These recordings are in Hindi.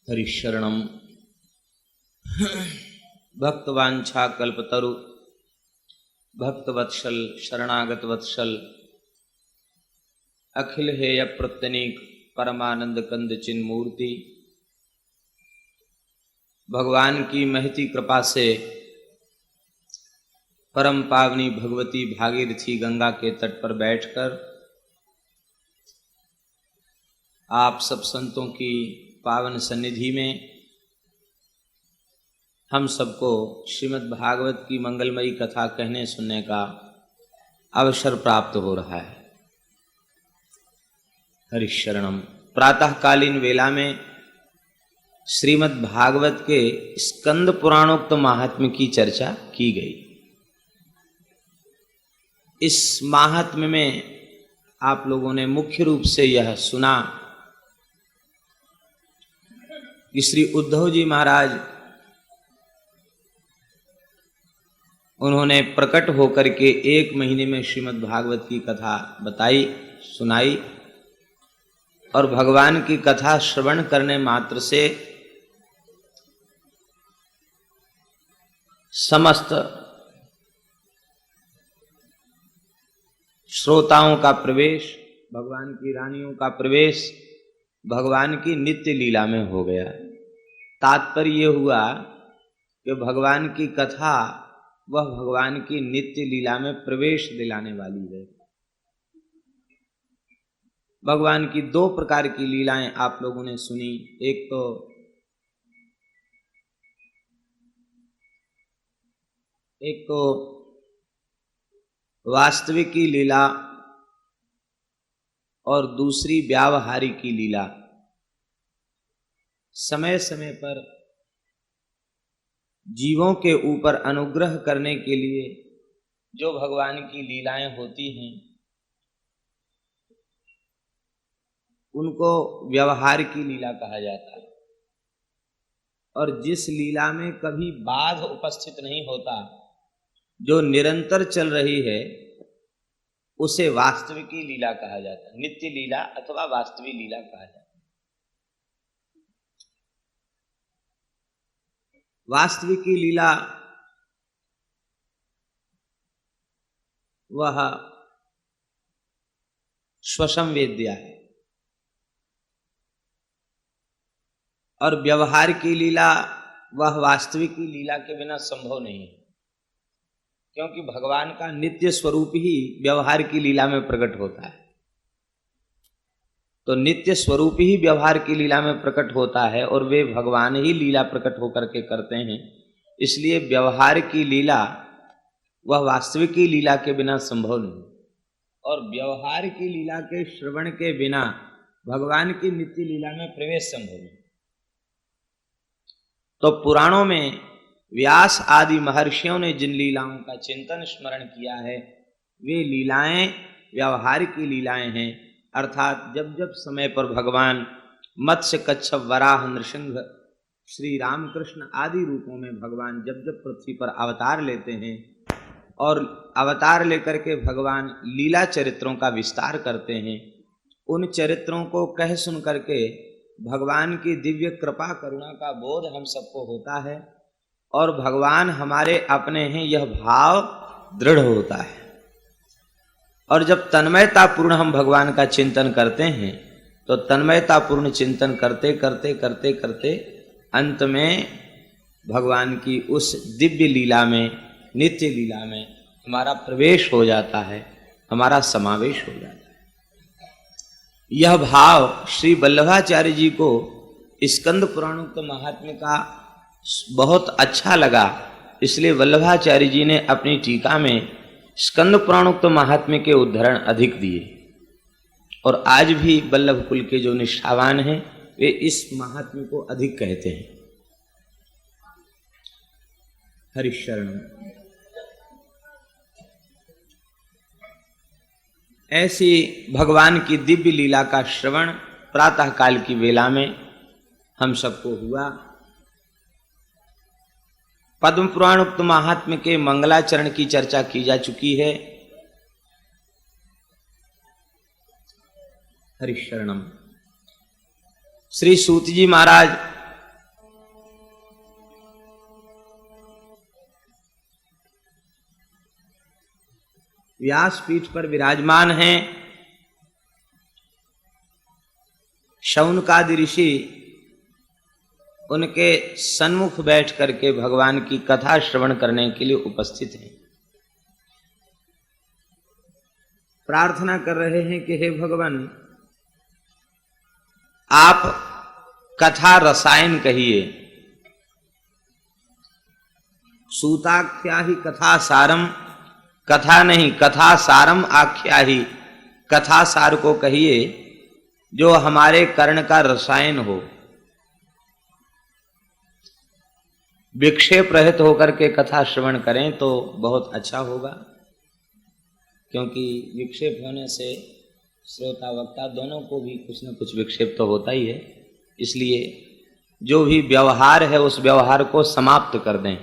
हरिशरणम भक्तवांछा कल्पतरु भक्तवत्सल शरणागत वत्सल अखिल हेय प्रत्यनीक परमानंद कंद चिन्ह मूर्ति भगवान की महती कृपा से परम पावनी भगवती भागीरथी गंगा के तट पर बैठकर आप सब संतों की पावन सन्निधि में हम सबको श्रीमद् भागवत की मंगलमयी कथा कहने सुनने का अवसर प्राप्त हो रहा है। हरिशरणम। प्रातःकालीन वेला में श्रीमद् भागवत के स्कंद पुराणोक्त महात्म्य की चर्चा की गई। इस महात्म्य में आप लोगों ने मुख्य रूप से यह सुना कि श्री उद्धव जी महाराज उन्होंने प्रकट होकर के 1 महीने में श्रीमद् भागवत की कथा बताई सुनाई और भगवान की कथा श्रवण करने मात्र से समस्त श्रोताओं का प्रवेश, भगवान की रानियों का प्रवेश भगवान की नित्य लीला में हो गया। तात्पर्य ये हुआ कि भगवान की कथा वह भगवान की नित्य लीला में प्रवेश दिलाने वाली है। भगवान की 2 प्रकार की लीलाएं आप लोगों ने सुनी। एक तो वास्तविक की लीला और दूसरी व्यावहारिक की लीला। समय समय पर जीवों के ऊपर अनुग्रह करने के लिए जो भगवान की लीलाएं होती हैं उनको व्यवहार की लीला कहा जाता है। और जिस लीला में कभी बाध उपस्थित नहीं होता, जो निरंतर चल रही है, उसे वास्तविक लीला कहा जाता है। नित्य लीला अथवा वास्तविक लीला कहा जाता है। वास्तविक लीला वह स्वसंवेद्या है और व्यवहार की लीला वह वास्तविक लीला के बिना संभव नहीं है, क्योंकि भगवान का नित्य स्वरूप ही व्यवहार की लीला में प्रकट होता है। तो नित्य स्वरूप ही व्यवहार की लीला में प्रकट होता है और वे भगवान ही लीला प्रकट होकर के करते हैं। इसलिए व्यवहार की लीला वह वास्तविक की लीला के बिना संभव नहीं, और व्यवहार की लीला के श्रवण के बिना भगवान की नित्य लीला में प्रवेश संभव नहीं। तो पुराणों में व्यास आदि महर्षियों ने जिन लीलाओं का चिंतन स्मरण किया है, वे लीलाएं व्यवहार की लीलाएं हैं। अर्थात जब जब समय पर भगवान मत्स्य कच्छप वराह नृसिंह श्री रामकृष्ण आदि रूपों में भगवान जब जब पृथ्वी पर अवतार लेते हैं और अवतार लेकर के भगवान लीला चरित्रों का विस्तार करते हैं, उन चरित्रों को कह सुन करके भगवान की दिव्य कृपा करुणा का बोध हम सबको होता है और भगवान हमारे अपने हैं यह भाव दृढ़ होता है। और जब तन्मयता पूर्ण हम भगवान का चिंतन करते हैं तो तन्मयता पूर्ण चिंतन करते करते करते करते अंत में भगवान की उस दिव्य लीला में, नित्य लीला में हमारा प्रवेश हो जाता है, हमारा समावेश हो जाता है। यह भाव श्री वल्लभाचार्य जी को स्कंद पुराणोक्त महात्म्य का बहुत अच्छा लगा। इसलिए वल्लभाचार्य जी ने अपनी टीका में स्कंद पुराणोक्त महात्म्य के उद्धरण अधिक दिए और आज भी वल्लभ कुल के जो निष्ठावान हैं वे इस महात्म्य को अधिक कहते हैं। हरिशरणम। ऐसी भगवान की दिव्य लीला का श्रवण प्रातः काल की वेला में हम सबको हुआ। पद्म पुराणोक्त महात्म्य के मंगलाचरण की चर्चा की जा चुकी है। हरिशरणम। श्री सूत जी महाराज व्यासपीठ पर विराजमान हैं। शौनकादि ऋषि उनके सन्मुख बैठ करके भगवान की कथा श्रवण करने के लिए उपस्थित हैं। प्रार्थना कर रहे हैं कि हे भगवान, आप कथा रसायन कहिए। सूताख्या ही कथा सारम, कथा नहीं कथा सारम आख्या ही, कथा सार को कहिए जो हमारे कर्ण का रसायन हो। विक्षेप रहित होकर के कथा श्रवण करें तो बहुत अच्छा होगा, क्योंकि विक्षेप होने से श्रोता वक्ता दोनों को भी कुछ न कुछ विक्षेप तो होता ही है। इसलिए जो भी व्यवहार है उस व्यवहार को समाप्त कर दें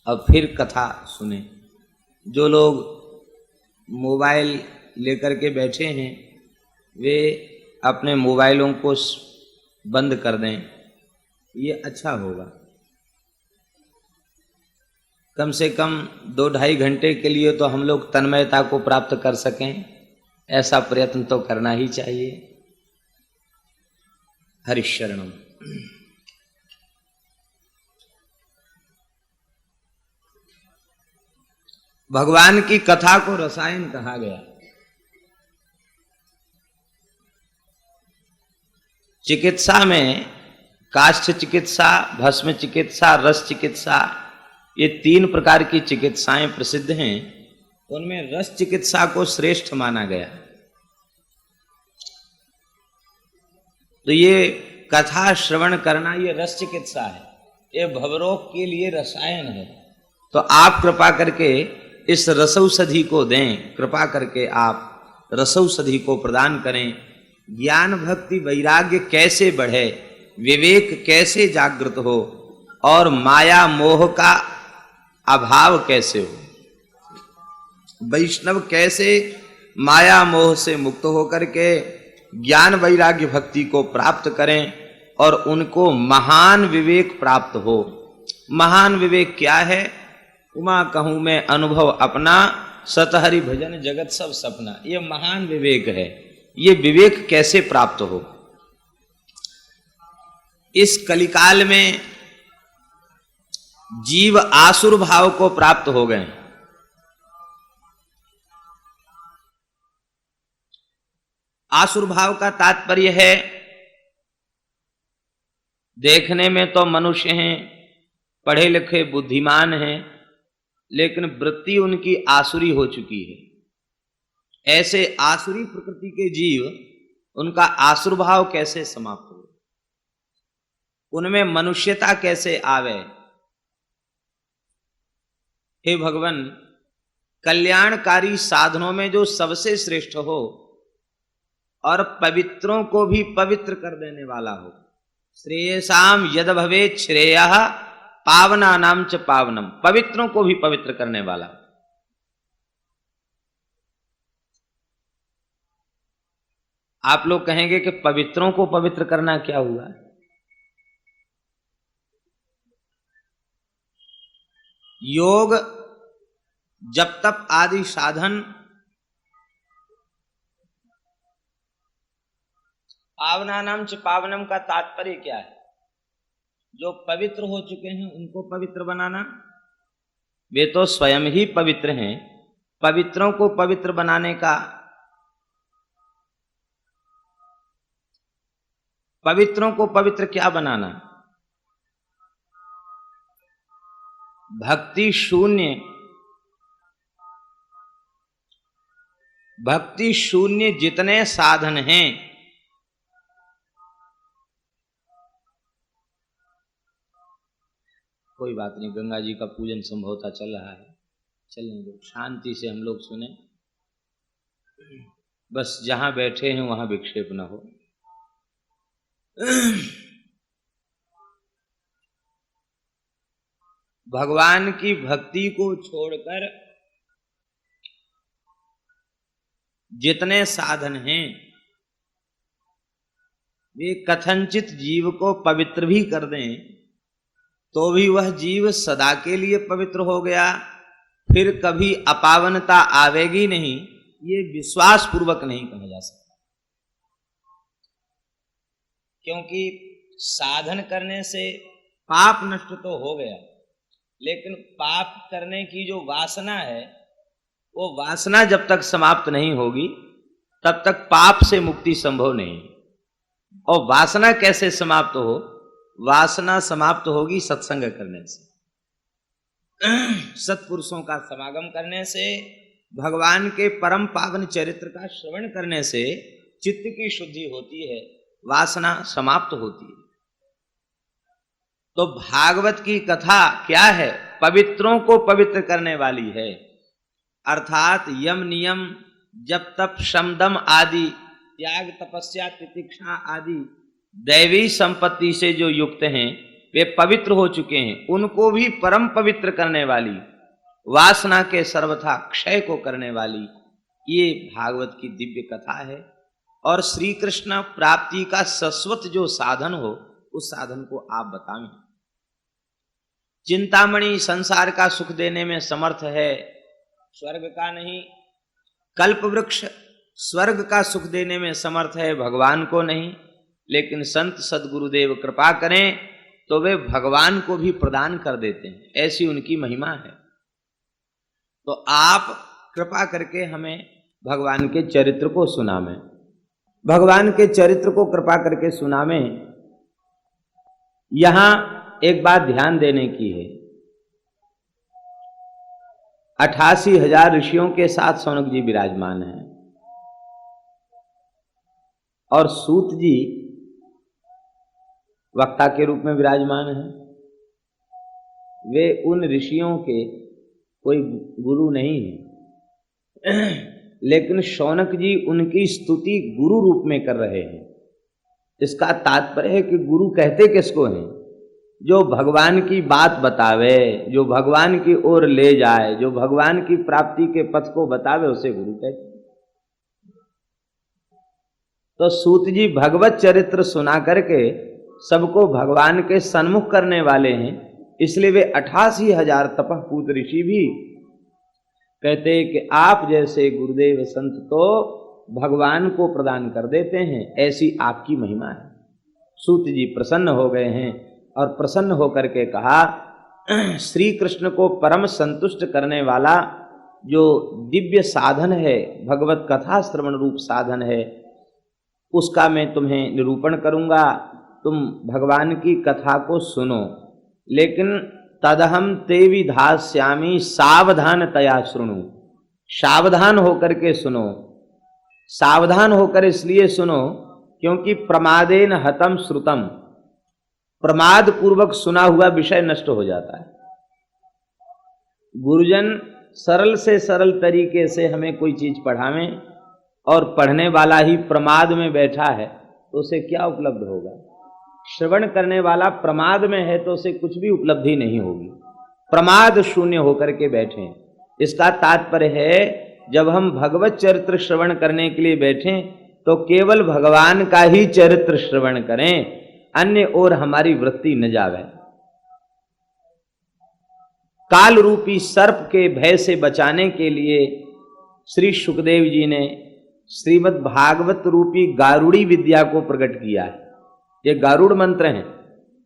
और फिर कथा सुने। जो लोग मोबाइल लेकर के बैठे हैं वे अपने मोबाइलों को बंद कर दें, ये अच्छा होगा। कम से कम 2-2.5 घंटे के लिए तो हम लोग तन्मयता को प्राप्त कर सकें, ऐसा प्रयत्न तो करना ही चाहिए। हरिशरणम। भगवान की कथा को रसायन कहा गया। चिकित्सा में काष्ठ चिकित्सा, भस्म चिकित्सा, रस चिकित्सा, ये 3 प्रकार की चिकित्साएं प्रसिद्ध हैं। उनमें रस चिकित्सा को श्रेष्ठ माना गया। तो ये कथा श्रवण करना ये रस चिकित्सा है, ये भवरोग के लिए रसायन है। तो आप कृपा करके इस रसौषधि को दें, कृपा करके आप रसौषधि को प्रदान करें। ज्ञान भक्ति वैराग्य कैसे बढ़े, विवेक कैसे जागृत हो और माया मोह का अभाव कैसे हो, वैष्णव कैसे माया मोह से मुक्त होकर के ज्ञान वैराग्य भक्ति को प्राप्त करें और उनको महान विवेक प्राप्त हो। महान विवेक क्या है? उमा कहूं मैं अनुभव अपना, सतहरि भजन जगत सब सपना, ये महान विवेक है। ये विवेक कैसे प्राप्त हो? इस कलिकाल में जीव आसुर भाव को प्राप्त हो गए। आसुर भाव का तात्पर्य है, देखने में तो मनुष्य हैं, पढ़े लिखे बुद्धिमान हैं, लेकिन वृत्ति उनकी आसुरी हो चुकी है। ऐसे आसुरी प्रकृति के जीव, उनका आसुर भाव कैसे समाप्त हो, उनमें मनुष्यता कैसे आवे? हे भगवान, कल्याणकारी साधनों में जो सबसे श्रेष्ठ हो और पवित्रों को भी पवित्र कर देने वाला हो। श्रेयसाम यद भवेत् श्रेयः पावनानां च पावनम, पवित्रों को भी पवित्र करने वाला। आप लोग कहेंगे कि पवित्रों को पवित्र करना क्या हुआ? योग, जप तप आदि साधन पावनानां च पावनम का तात्पर्य क्या है? जो पवित्र हो चुके हैं उनको पवित्र बनाना। वे तो स्वयं ही पवित्र हैं, पवित्रों को पवित्र बनाने का, पवित्रों को पवित्र क्या बनाना? भक्ति शून्य, भक्ति शून्य जितने साधन हैं, कोई बात नहीं, गंगा जी का पूजन संभवतः चल रहा है, चलने दो, शांति से हम लोग सुने। बस जहां बैठे हैं वहां विक्षेप ना हो। भगवान की भक्ति को छोड़कर जितने साधन हैं वे कथनचित जीव को पवित्र भी कर दें तो भी वह जीव सदा के लिए पवित्र हो गया फिर कभी अपावनता आवेगी नहीं, ये विश्वास पूर्वक नहीं कहा जा सकता। क्योंकि साधन करने से पाप नष्ट तो हो गया, लेकिन पाप करने की जो वासना है, वो वासना जब तक समाप्त नहीं होगी तब तक पाप से मुक्ति संभव नहीं। और वासना कैसे समाप्त हो? वासना समाप्त होगी सत्संग करने से, सत्पुरुषों का समागम करने से, भगवान के परम पावन चरित्र का श्रवण करने से चित्त की शुद्धि होती है, वासना समाप्त होती है। तो भागवत की कथा क्या है? पवित्रों को पवित्र करने वाली है। अर्थात यम नियम जप तप शम दम आदि, त्याग तपस्या तितिक्षा आदि दैवी संपत्ति से जो युक्त हैं, वे पवित्र हो चुके हैं। उनको भी परम पवित्र करने वाली, वासना के सर्वथा क्षय को करने वाली ये भागवत की दिव्य कथा है। और श्री कृष्ण प्राप्ति का शाश्वत जो साधन हो, उस साधन को आप बताएं। चिंतामणि संसार का सुख देने में समर्थ है, स्वर्ग का नहीं। कल्प वृक्ष स्वर्ग का सुख देने में समर्थ है, भगवान को नहीं। लेकिन संत सद्गुरुदेव कृपा करें तो वे भगवान को भी प्रदान कर देते हैं, ऐसी उनकी महिमा है। तो आप कृपा करके हमें भगवान के चरित्र को सुनावें, भगवान के चरित्र को कृपा करके सुनावें। यहां एक बात ध्यान देने की है, 88,000 ऋषियों के साथ सौनक जी विराजमान हैं और सूत जी वक्ता के रूप में विराजमान हैं। वे उन ऋषियों के कोई गुरु नहीं है, लेकिन शौनक जी उनकी स्तुति गुरु रूप में कर रहे हैं। इसका तात्पर्य है कि गुरु कहते किसको हैं? जो भगवान की बात बतावे, जो भगवान की ओर ले जाए, जो भगवान की प्राप्ति के पथ को बतावे, उसे गुरु कहते हैं। तो सूत जी भगवत चरित्र सुना करके सबको भगवान के सन्मुख करने वाले हैं, इसलिए वे 88,000 तपःपूत ऋषि भी कहते हैं कि आप जैसे गुरुदेव संत तो भगवान को प्रदान कर देते हैं, ऐसी आपकी महिमा है। सूत जी प्रसन्न हो गए हैं और प्रसन्न होकर के कहा, श्री कृष्ण को परम संतुष्ट करने वाला जो दिव्य साधन है, भगवत कथा श्रवण रूप साधन है, उसका मैं तुम्हें निरूपण करूंगा। तुम भगवान की कथा को सुनो, लेकिन तदहम ते विधास्यामि सावधान तया शृणु। सावधान होकर के सुनो। सावधान होकर इसलिए सुनो क्योंकि प्रमादेन हतम श्रुतम, प्रमाद पूर्वक सुना हुआ विषय नष्ट हो जाता है। गुरुजन सरल से सरल तरीके से हमें कोई चीज पढ़ावें और पढ़ने वाला ही प्रमाद में बैठा है तो उसे क्या उपलब्ध होगा? श्रवण करने वाला प्रमाद में है तो उसे कुछ भी उपलब्धि नहीं होगी। प्रमाद शून्य होकर के बैठे। इसका तात्पर्य है जब हम भगवत चरित्र श्रवण करने के लिए बैठें तो केवल भगवान का ही चरित्र श्रवण करें, अन्य ओर हमारी वृत्ति न जावे। काल रूपी सर्प के भय से बचाने के लिए श्री सुखदेव जी ने श्रीमद् भागवत रूपी गारुड़ी विद्या को प्रकट किया है। ये गारुड़ मंत्र हैं,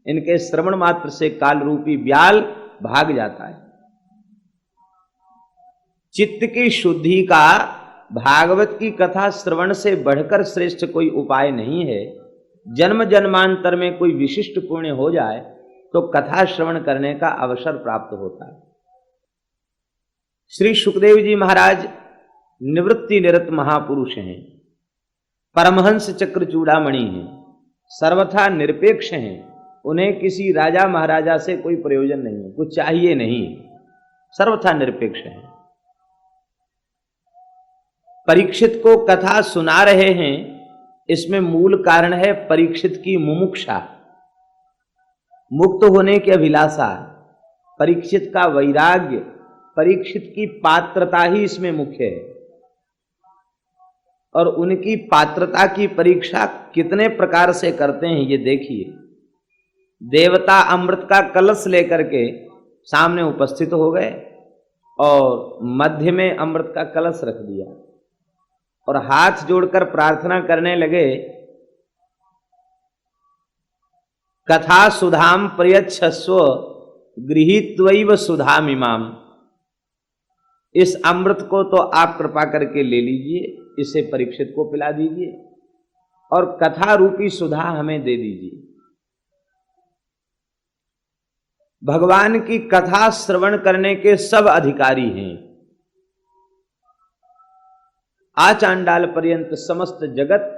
इनके श्रवण मात्र से काल रूपी व्याल भाग जाता है। चित्त की शुद्धि का भागवत की कथा श्रवण से बढ़कर श्रेष्ठ कोई उपाय नहीं है। जन्म जन्मांतर में कोई विशिष्ट पुण्य हो जाए तो कथा श्रवण करने का अवसर प्राप्त होता है। श्री सुखदेव जी महाराज निवृत्ति निरत महापुरुष हैं, परमहंस चक्र चूड़ामणि हैं, सर्वथा निरपेक्ष हैं। उन्हें किसी राजा महाराजा से कोई प्रयोजन नहीं है, कुछ चाहिए नहीं, सर्वथा निरपेक्ष हैं। परीक्षित को कथा सुना रहे हैं, इसमें मूल कारण है परीक्षित की मुमुक्षा, मुक्त होने की अभिलाषा, परीक्षित का वैराग्य, परीक्षित की पात्रता ही इसमें मुख्य है। और उनकी पात्रता की परीक्षा कितने प्रकार से करते हैं ये देखिए। देवता अमृत का कलश लेकर के सामने उपस्थित हो गए और मध्य में अमृत का कलश रख दिया और हाथ जोड़कर प्रार्थना करने लगे, कथा सुधाम प्रयच्छस्व गृहीत्वैव सुधामिमाम। इस अमृत को तो आप कृपा करके ले लीजिए, इसे परीक्षित को पिला दीजिए और कथा रूपी सुधा हमें दे दीजिए। भगवान की कथा श्रवण करने के सब अधिकारी हैं। आचांडाल पर्यंत समस्त जगत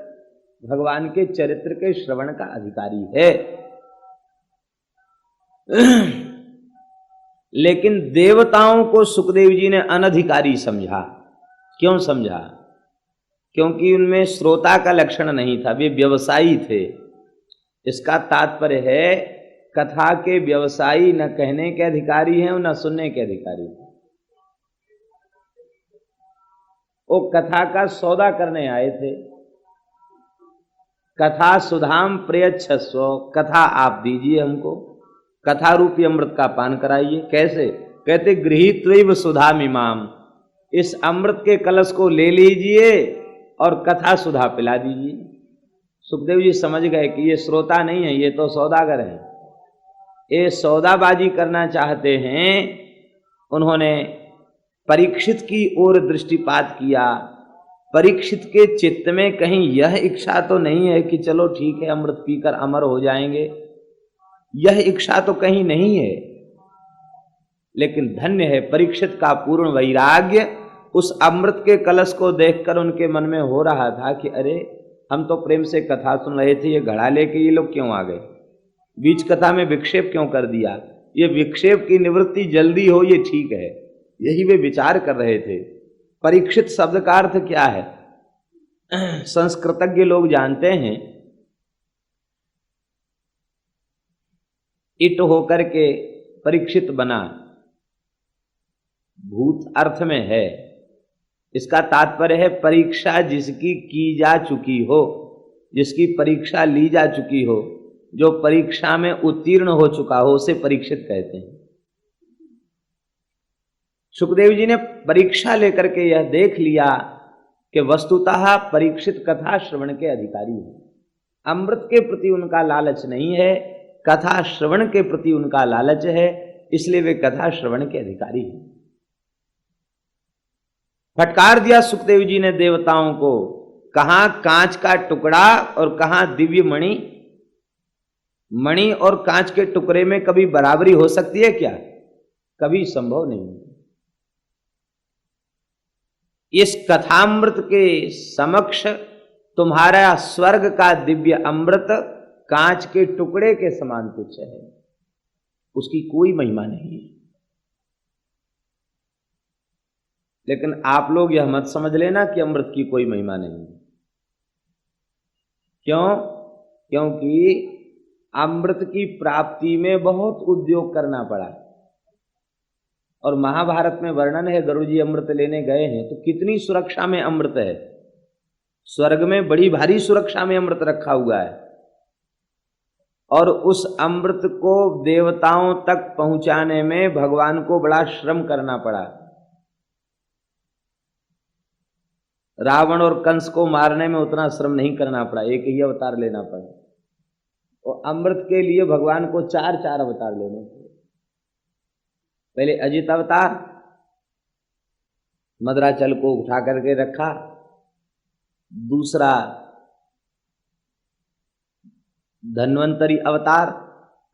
भगवान के चरित्र के श्रवण का अधिकारी है। लेकिन देवताओं को सुखदेव जी ने अनधिकारी समझा। क्यों समझा? क्योंकि उनमें श्रोता का लक्षण नहीं था, वे व्यवसायी थे। इसका तात्पर्य है कथा के व्यवसायी न कहने के अधिकारी हैं और न सुनने के अधिकारी हैं। वो कथा का सौदा करने आए थे। कथा सुधाम प्रयच्छस्व, कथा आप दीजिए हमको, कथा रूपी अमृत का पान कराइए। कैसे? कहते गृहीत्वैव सुधामिमाम, इस अमृत के कलश को ले लीजिए और कथा सुधा पिला दीजिए। सुखदेव जी समझ गए कि ये श्रोता नहीं है, ये तो सौदागर हैं, ये सौदाबाजी करना चाहते हैं। उन्होंने परीक्षित की ओर दृष्टिपात किया। परीक्षित के चित्त में कहीं यह इच्छा तो नहीं है कि चलो ठीक है अमृत पीकर अमर हो जाएंगे, यह इच्छा तो कहीं नहीं है। लेकिन धन्य है परीक्षित का पूर्ण वैराग्य। उस अमृत के कलश को देखकर उनके मन में हो रहा था कि अरे हम तो प्रेम से कथा सुन रहे थे, ये घड़ा लेके ये लोग क्यों आ गए, बीच कथा में विक्षेप क्यों कर दिया, ये विक्षेप की निवृत्ति जल्दी हो ये ठीक है, यही वे विचार कर रहे थे। परीक्षित शब्द का अर्थ क्या है? संस्कृतज्ञ लोग जानते हैं, इट होकर के परीक्षित बना, भूत अर्थ में है। इसका तात्पर्य है परीक्षा जिसकी की जा चुकी हो, जिसकी परीक्षा ली जा चुकी हो, जो परीक्षा में उत्तीर्ण हो चुका हो, उसे परीक्षित कहते हैं। सुखदेव जी ने परीक्षा लेकर के यह देख लिया कि वस्तुतः परीक्षित कथा श्रवण के अधिकारी हैं। अमृत के प्रति उनका लालच नहीं है, कथा श्रवण के प्रति उनका लालच है, इसलिए वे कथा श्रवण के अधिकारी हैं। फटकार दिया सुखदेव जी ने देवताओं को, कहां कांच का टुकड़ा और कहां दिव्य मणि। मणि और कांच के टुकड़े में कभी बराबरी हो सकती है क्या? कभी संभव नहीं। इस कथामृत के समक्ष तुम्हारा स्वर्ग का दिव्य अमृत कांच के टुकड़े के समान तुच्छ है, उसकी कोई महिमा नहीं है। लेकिन आप लोग यह मत समझ लेना कि अमृत की कोई महिमा नहीं है। क्यों? क्योंकि अमृत की प्राप्ति में बहुत उद्योग करना पड़ा। और महाभारत में वर्णन है, गरुड़ जी अमृत लेने गए हैं तो कितनी सुरक्षा में अमृत है। स्वर्ग में बड़ी भारी सुरक्षा में अमृत रखा हुआ है और उस अमृत को देवताओं तक पहुंचाने में भगवान को बड़ा श्रम करना पड़ा। रावण और कंस को मारने में उतना श्रम नहीं करना पड़ा, एक ही अवतार लेना पड़ा। और अमृत के लिए भगवान को 4 अवतार लेने पड़े। पहले अजित अवतार, मदराचल को उठा करके रखा। दूसरा धन्वंतरी अवतार,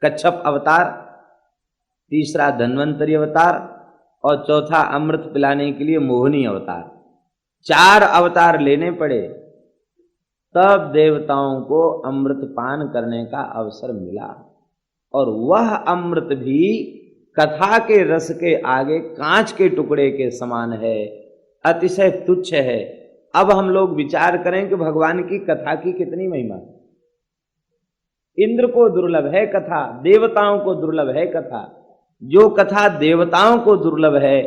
कच्छप अवतार। तीसरा धन्वंतरी अवतार और चौथा अमृत पिलाने के लिए मोहिनी अवतार। 4 अवतार लेने पड़े, तब देवताओं को अमृत पान करने का अवसर मिला। और वह अमृत भी कथा के रस के आगे कांच के टुकड़े के समान है, अतिशय तुच्छ है। अब हम लोग विचार करें कि भगवान की कथा की कितनी महिमा है। इंद्र को दुर्लभ है कथा, देवताओं को दुर्लभ है कथा। जो कथा देवताओं को दुर्लभ है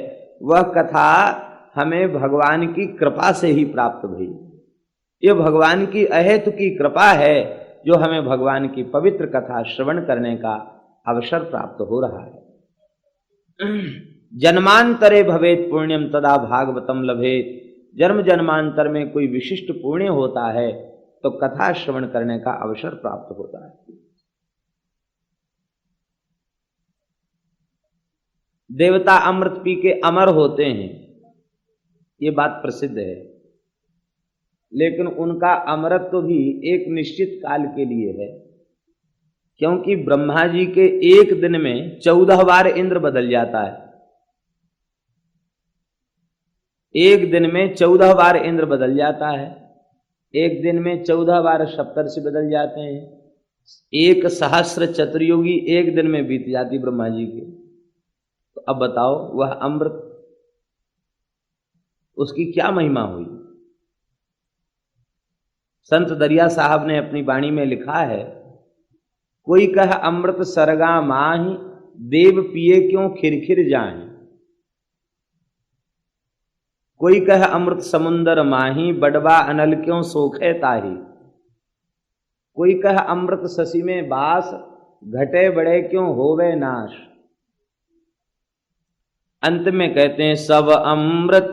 वह कथा हमें भगवान की कृपा से ही प्राप्त हुई। ये भगवान की अहेतु की कृपा है जो हमें भगवान की पवित्र कथा श्रवण करने का अवसर प्राप्त हो रहा है। जन्मांतरे भवेत पुण्यम तदा भागवतम लभेत। जन्म जन्मांतर में कोई विशिष्ट पुण्य होता है तो कथा श्रवण करने का अवसर प्राप्त होता है। देवता अमृत पी के अमर होते हैं, ये बात प्रसिद्ध है, लेकिन उनका अमरत्व भी एक निश्चित काल के लिए है, क्योंकि ब्रह्मा जी के एक दिन में 14 बार इंद्र बदल जाता है। एक दिन में 14 बार इंद्र बदल जाता है, एक दिन में 14 बार सप्तर्षि बदल जाते हैं, एक सहस्र चतुर्युगी एक दिन में बीत जाती ब्रह्मा जी की। तो अब बताओ वह अमृत, उसकी क्या महिमा हुई। संत दरिया साहब ने अपनी वाणी में लिखा है, कोई कह अमृत सरगा माही, देव पिए क्यों खिरखिर जाए। कोई कह अमृत समुंदर माही, बडवा अनल क्यों सोखे ताही। कोई कह अमृत शशि में बास, घटे बड़े क्यों होवे नाश। अंत में कहते हैं, सब अमृत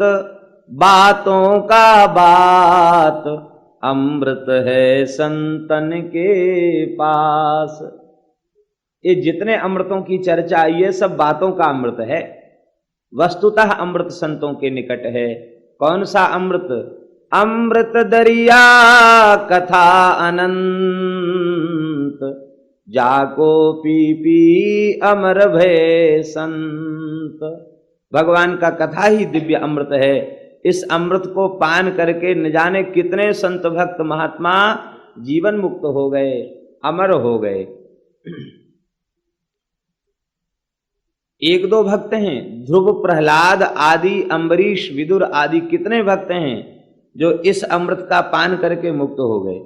बातों का बात, अमृत है संतन के पास। ये जितने अमृतों की चर्चा आई है सब बातों का अमृत है। वस्तुतः अमृत संतों के निकट है। कौन सा अमृत? अमृत दरिया कथा अनंत, जाको पी पी अमर भय संत। भगवान का कथा ही दिव्य अमृत है। इस अमृत को पान करके न जाने कितने संत भक्त महात्मा जीवन मुक्त हो गए, अमर हो गए। एक दो भक्त हैं, ध्रुव, प्रहलाद आदि, अम्बरीश, विदुर आदि कितने भक्त हैं जो इस अमृत का पान करके मुक्त हो गए।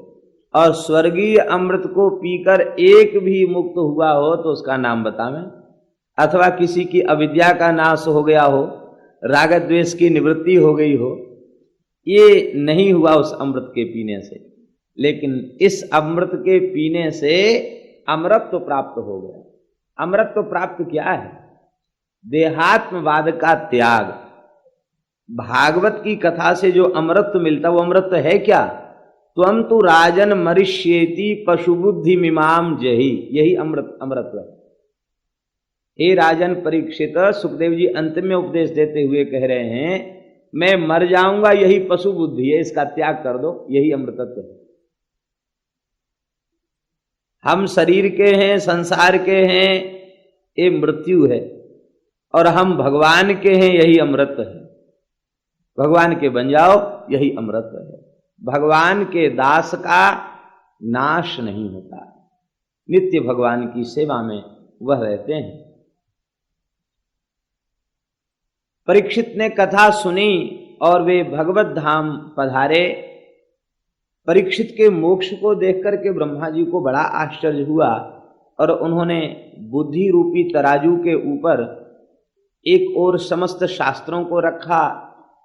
और स्वर्गीय अमृत को पीकर एक भी मुक्त हुआ हो तो उसका नाम बतावें। अथवा किसी की अविद्या का नाश हो गया हो, राग द्वेष की निवृत्ति हो गई हो, ये नहीं हुआ उस अमृत के पीने से। लेकिन इस अमृत के पीने से अमृत तो प्राप्त हो गया। अमृत तो प्राप्त क्या है? देहात्मवाद का त्याग। भागवत की कथा से जो अमृत मिलता वो अमृत है क्या? त्वम तु राजन मरिष्येति पशुबुद्धि मिमाम जही, यही अमृत है। हे राजन परीक्षित, सुखदेव जी अंत में उपदेश देते हुए कह रहे हैं, मैं मर जाऊंगा यही पशु बुद्धि है, इसका त्याग कर दो, यही अमृतत्व है। हम शरीर के हैं, संसार के हैं, ये मृत्यु है, और हम भगवान के हैं, यही अमृत है। भगवान के बन जाओ, यही अमृत है। भगवान के दास का नाश नहीं होता, नित्य भगवान की सेवा में वह रहते हैं। परीक्षित ने कथा सुनी और वे भगवत धाम पधारे। परीक्षित के मोक्ष को देख करके ब्रह्मा जी को बड़ा आश्चर्य हुआ और उन्होंने बुद्धि रूपी तराजू के ऊपर एक ओर समस्त शास्त्रों को रखा,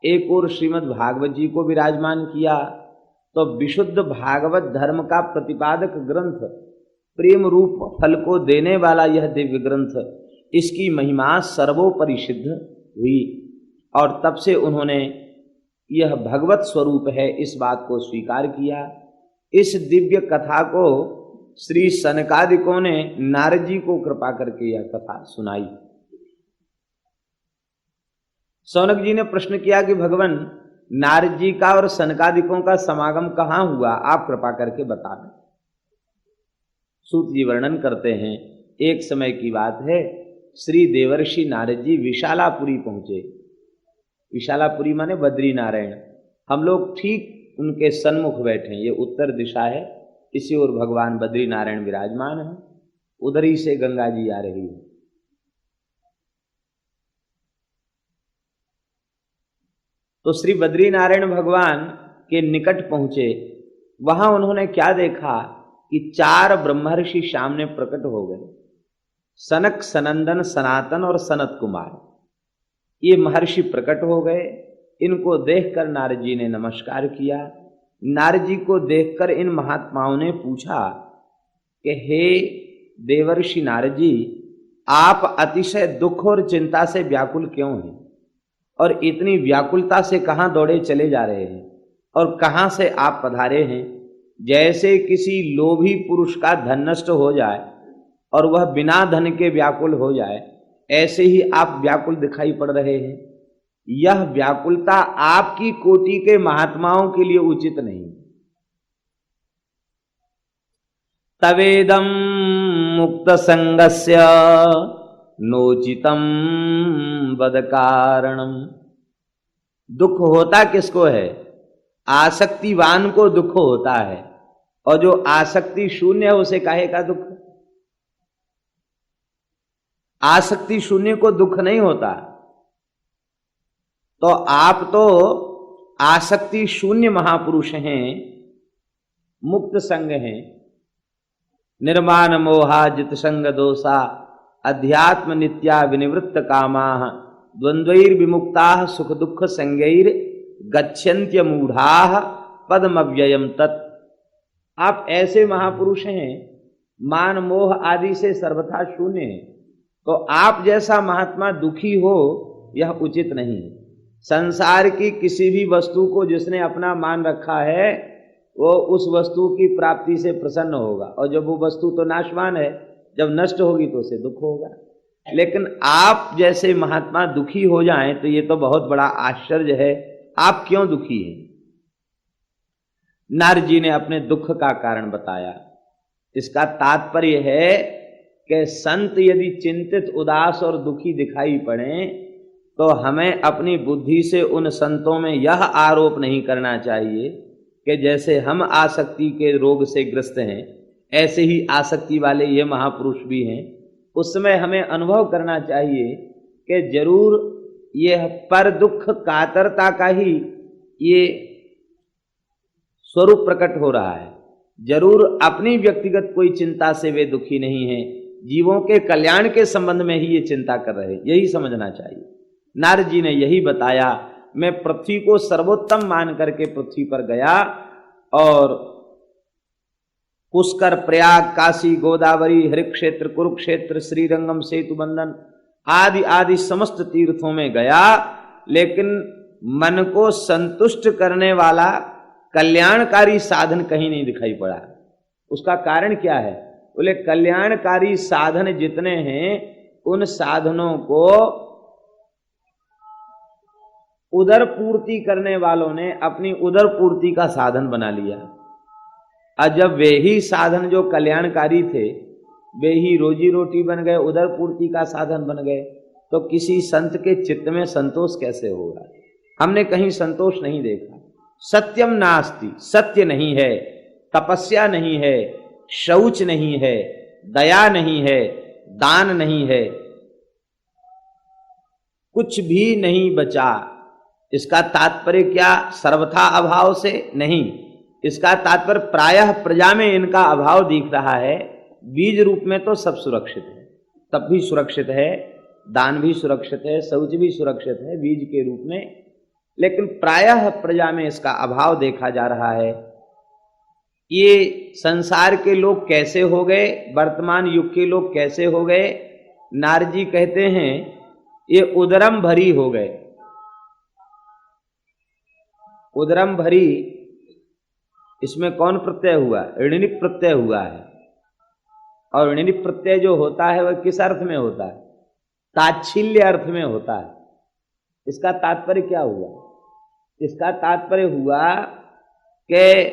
एक ओर श्रीमद् भागवत जी को विराजमान किया। तो विशुद्ध भागवत धर्म का प्रतिपादक ग्रंथ, प्रेम रूप फल को देने वाला यह दिव्य ग्रंथ, इसकी महिमा सर्वोपरि सिद्ध हुई। और तब से उन्होंने यह भगवत स्वरूप है इस बात को स्वीकार किया। इस दिव्य कथा को श्री सनकादिकों ने नारद जी को कृपा करके यह कथा सुनाई। सौनक जी ने प्रश्न किया कि भगवान, नारद जी का और सनकादिकों का समागम कहाँ हुआ, आप कृपा करके बता दें। सूत जी वर्णन करते हैं, एक समय की बात है, श्री देवर्षि नारद जी विशालापुरी पहुंचे। विशालापुरी माने बद्री नारायण। हम लोग ठीक उनके सन्मुख बैठे, ये उत्तर दिशा है, इसी ओर भगवान बद्री नारायण विराजमान है, उधर ही से गंगा जी आ रही है। तो श्री बद्री नारायण भगवान के निकट पहुंचे। वहां उन्होंने क्या देखा कि 4 ब्रह्मर्षि सामने प्रकट हो गए, सनक, सनंदन, सनातन और सनत कुमार। ये महर्षि प्रकट हो गए। इनको देखकर नारद जी ने नमस्कार किया। नारद जी को देखकर इन महात्माओं ने पूछा कि हे देवर्षि नारद जी, आप अतिशय दुख और चिंता से व्याकुल क्यों हैं, और इतनी व्याकुलता से कहाँ दौड़े चले जा रहे हैं, और कहाँ से आप पधारे हैं। जैसे किसी लोभी पुरुष का धन नष्ट हो जाए और वह बिना धन के व्याकुल हो जाए, ऐसे ही आप व्याकुल दिखाई पड़ रहे हैं। यह व्याकुलता आपकी कोटि के महात्माओं के लिए उचित नहीं। तवेदम मुक्त संगस्य नोचितम वद कारणम। दुख होता किसको है? आसक्तिवान को दुख होता है, और जो आसक्ति शून्य है उसे काहे का दुख? आसक्ति शून्य को दुख नहीं होता। तो आप तो आसक्ति शून्य महापुरुष हैं, मुक्त संग हैं। निर्माण मोहा जित संग दोषा अध्यात्म नित्या विनिवृत्त कामाः द्वंद्वैर विमुक्ताः सुख दुख संगैर गच्छन्त्य मूढ़ाः पद्मव्ययम् तत्। आप ऐसे महापुरुष हैं, मान मोह आदि से सर्वथा शून्य हैं। तो आप जैसा महात्मा दुखी हो यह उचित नहीं है। संसार की किसी भी वस्तु को जिसने अपना मान रखा है वो उस वस्तु की प्राप्ति से प्रसन्न होगा, और जब वो वस्तु तो नाशवान है, जब नष्ट होगी तो उसे दुख होगा। लेकिन आप जैसे महात्मा दुखी हो जाएं तो ये तो बहुत बड़ा आश्चर्य है। आप क्यों दुखी हैं? नारद जी ने अपने दुख का कारण बताया। इसका तात्पर्य है कि संत यदि चिंतित, उदास और दुखी दिखाई पड़े तो हमें अपनी बुद्धि से उन संतों में यह आरोप नहीं करना चाहिए कि जैसे हम आसक्ति के रोग से ग्रस्त हैं ऐसे ही आसक्ति वाले ये महापुरुष भी हैं। उस समय हमें अनुभव करना चाहिए कि जरूर यह पर दुख कातरता का ही ये स्वरूप प्रकट हो रहा है। जरूर अपनी व्यक्तिगत कोई चिंता से वे दुखी नहीं हैं, जीवों के कल्याण के संबंध में ही ये चिंता कर रहे हैं, यही समझना चाहिए। नारद जी ने यही बताया। मैं पृथ्वी को सर्वोत्तम मान करके पृथ्वी पर गया और पुष्कर, प्रयाग, काशी, गोदावरी, हरिक्षेत्र, कुरुक्षेत्र, श्रीरंगम, सेतु बंधन आदि आदि समस्त तीर्थों में गया, लेकिन मन को संतुष्ट करने वाला कल्याणकारी साधन कहीं नहीं दिखाई पड़ा। उसका कारण क्या है? बोले कल्याणकारी साधन जितने हैं उन साधनों को उदर पूर्ति करने वालों ने अपनी उदर पूर्ति का साधन बना लिया। और जब वे ही साधन जो कल्याणकारी थे वे ही रोजी रोटी बन गए, उदर पूर्ति का साधन बन गए, तो किसी संत के चित्त में संतोष कैसे होगा? हमने कहीं संतोष नहीं देखा। सत्यम नास्ति, सत्य नहीं है, तपस्या नहीं है, शौच नहीं है, दया नहीं है, दान नहीं है, कुछ भी नहीं बचा। इसका तात्पर्य क्या? सर्वथा अभाव से नहीं, इसका तात्पर्य प्रायः प्रजा में इनका अभाव दिख रहा है। बीज रूप में तो सब सुरक्षित है, तप भी सुरक्षित है, दान भी सुरक्षित है, शौच भी सुरक्षित है बीज के रूप में, लेकिन प्रायः प्रजा में इसका अभाव देखा जा रहा है। ये संसार के लोग कैसे हो गए, वर्तमान युग के लोग कैसे हो गए? नारद जी कहते हैं ये उदरम भरी हो गए। उदरम भरी, इसमें कौन प्रत्यय हुआ? ऋणिक प्रत्यय हुआ है। और ऋणिक प्रत्यय जो होता है वह किस अर्थ में होता है? ताच्छिल्य अर्थ में होता है। इसका तात्पर्य क्या हुआ? इसका तात्पर्य हुआ कि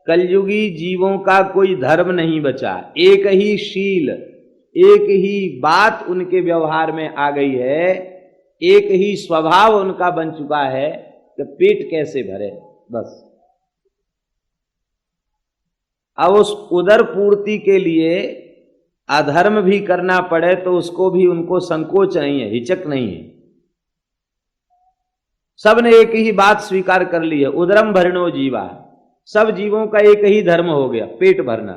कलयुगी जीवों का कोई धर्म नहीं बचा, एक ही शील, एक ही बात उनके व्यवहार में आ गई है, एक ही स्वभाव उनका बन चुका है कि पेट कैसे भरे, बस। अब उस उदर पूर्ति के लिए अधर्म भी करना पड़े तो उसको भी उनको संकोच नहीं है, हिचक नहीं है। सब ने एक ही बात स्वीकार कर ली है, उदरम भरणो जीवा। सब जीवों का एक ही धर्म हो गया, पेट भरना।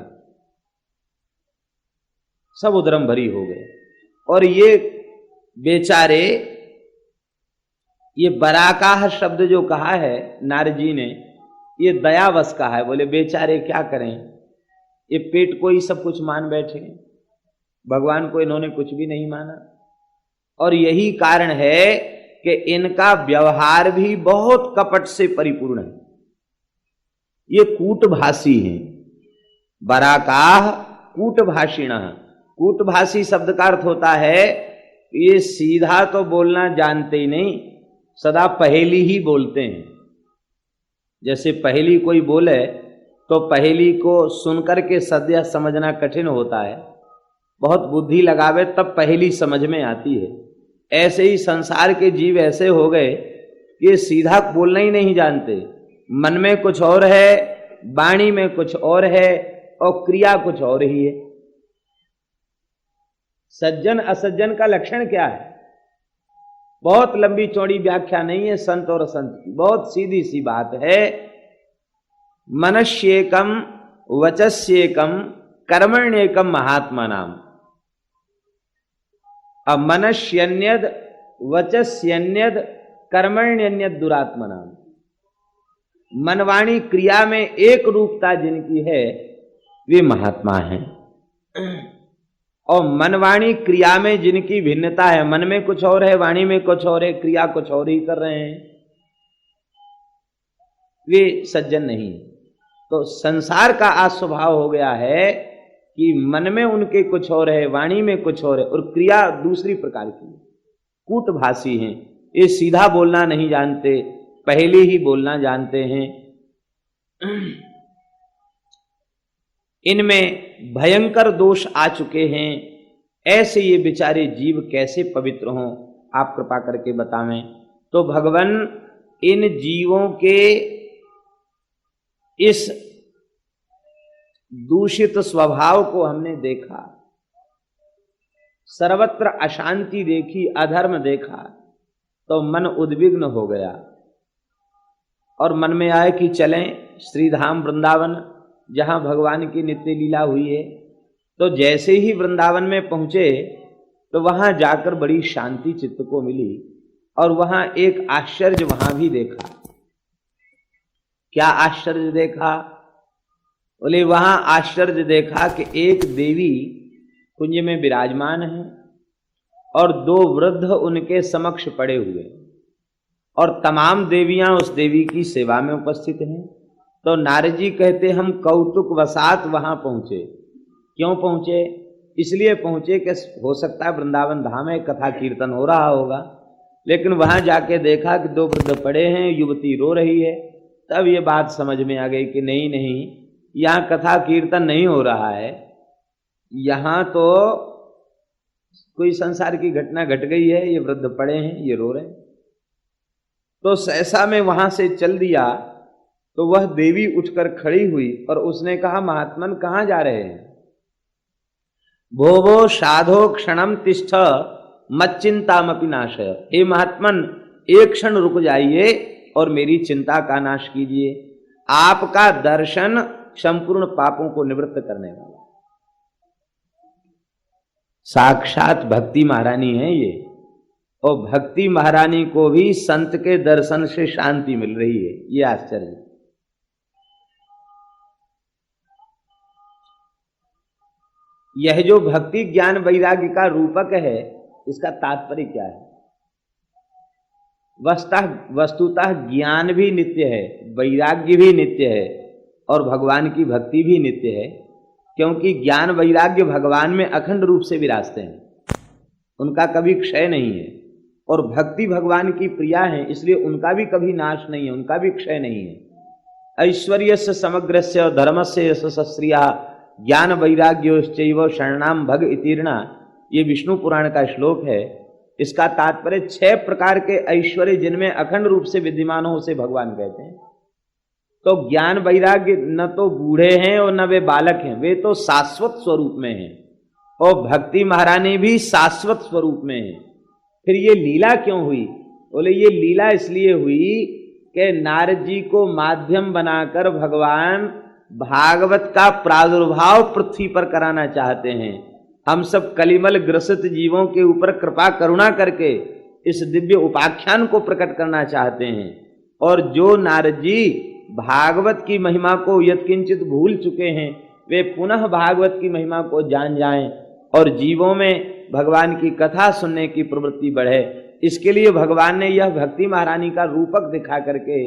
सब उदरम भरी हो गए। और ये बेचारे, ये बराकाह शब्द जो कहा है नारद जी ने, ये दयावश का है। बोले बेचारे क्या करें, ये पेट को ही सब कुछ मान बैठे। भगवान को इन्होंने कुछ भी नहीं माना। और यही कारण है कि इनका व्यवहार भी बहुत कपट से परिपूर्ण है। ये कूटभाषी हैं। बराकाह कूटभाषिणः। कूटभाषी शब्द का अर्थ होता है ये सीधा तो बोलना जानते ही नहीं, सदा पहेली ही बोलते हैं। जैसे पहेली कोई बोले तो पहेली को सुनकर के सद्य समझना कठिन होता है, बहुत बुद्धि लगावे तब पहेली समझ में आती है। ऐसे ही संसार के जीव ऐसे हो गए कि ये सीधा बोलना ही नहीं जानते, मन में कुछ और है, वाणी में कुछ और है और क्रिया कुछ और ही है। सज्जन असज्जन का लक्षण क्या है? बहुत लंबी चौड़ी व्याख्या नहीं है संत और असंत की, बहुत सीधी सी बात है। मनस्येकम वचस्येकम कर्मण्येकम महात्मा नाम। अब मनस्यन्यद वचस्यन्यद कर्मण्यन्यद दुरात्मा नाम। मनवाणी क्रिया में एक रूपता जिनकी है वे महात्मा हैं, और मनवाणी क्रिया में जिनकी भिन्नता है, मन में कुछ और है, वाणी में कुछ और है, क्रिया कुछ और ही कर रहे हैं, वे सज्जन नहीं। तो संसार का आज स्वभाव हो गया है कि मन में उनके कुछ और है, वाणी में कुछ और है और क्रिया दूसरी प्रकार की। कूटभाषी हैं, ये सीधा बोलना नहीं जानते, पहले ही बोलना जानते हैं। इनमें भयंकर दोष आ चुके हैं। ऐसे ये बेचारे जीव कैसे पवित्र हों, आप कृपा करके बतावें। तो भगवान इन जीवों के इस दूषित स्वभाव को हमने देखा, सर्वत्र अशांति देखी, अधर्म देखा, तो मन उद्विग्न हो गया और मन में आए कि चलें श्रीधाम वृंदावन, जहां भगवान की नित्य लीला हुई है। तो जैसे ही वृंदावन में पहुंचे तो वहां जाकर बड़ी शांति चित्त को मिली और वहां एक आश्चर्य वहां भी देखा। क्या आश्चर्य देखा? बोले वहां आश्चर्य देखा कि एक देवी कुंज में विराजमान है और दो वृद्ध उनके समक्ष पड़े हुए, और तमाम देवियां उस देवी की सेवा में उपस्थित हैं। तो नारद जी कहते हम कौतुक वसात वहां पहुंचे। क्यों पहुंचे? इसलिए पहुंचे कि हो सकता है वृंदावन धाम है, कथा कीर्तन हो रहा होगा, लेकिन वहां जाके देखा कि दो वृद्ध पड़े हैं, युवती रो रही है। तब ये बात समझ में आ गई कि नहीं नहीं, यहाँ कथा कीर्तन नहीं हो रहा है, यहाँ तो कोई संसार की घटना घट गई है, ये वृद्ध पड़े हैं, ये रो रहे हैं। तो सहसा में वहां से चल दिया तो वह देवी उठकर खड़ी हुई और उसने कहा महात्मन कहाँ जा रहे हैं? भोवो साधो क्षणम तिष्ठ मच्चिंतामपि नाशय। हे महात्मन एक क्षण रुक जाइए और मेरी चिंता का नाश कीजिए। आपका दर्शन संपूर्ण पापों को निवृत्त करने वाला। साक्षात भक्ति महारानी है ये, और भक्ति महारानी को भी संत के दर्शन से शांति मिल रही है। ये आश्चर्य। यह जो भक्ति ज्ञान वैराग्य का रूपक है, इसका तात्पर्य क्या है? वस्तुतः ज्ञान भी नित्य है, वैराग्य भी नित्य है और भगवान की भक्ति भी नित्य है, क्योंकि ज्ञान वैराग्य भगवान में अखंड रूप से विराजते हैं, उनका कभी क्षय नहीं है। और भक्ति भगवान की प्रिया है, इसलिए उनका भी कभी नाश नहीं है, उनका भी क्षय नहीं है। ऐश्वर्यस्य समग्रस्य धर्मस्य यशस्श्रिया ज्ञान वैराग्योश्चैव शरणाम भग इतीर्णा, ये विष्णु पुराण का श्लोक है। इसका तात्पर्य 6 प्रकार के ऐश्वर्य जिनमें अखंड रूप से विद्यमान हो उसे भगवान कहते हैं। तो ज्ञान वैराग्य न तो बूढ़े हैं और न वे बालक हैं, वे तो शाश्वत स्वरूप में हैं, और भक्ति महारानी भी शाश्वत स्वरूप में है। फिर ये लीला क्यों हुई? बोले ये लीला इसलिए हुई कि नारद जी को माध्यम बनाकर भगवान भागवत का प्रादुर्भाव पृथ्वी पर कराना चाहते हैं। हम सब कलिमल ग्रसित जीवों के ऊपर कृपा करुणा करके इस दिव्य उपाख्यान को प्रकट करना चाहते हैं। और जो नारद जी भागवत की महिमा को यत्किंचित भूल चुके हैं, वे पुनः भागवत की महिमा को जान जाएं, और जीवों में भगवान की कथा सुनने की प्रवृत्ति बढ़े। इसके लिए भगवान ने यह भक्ति महारानी का रूपक दिखा करके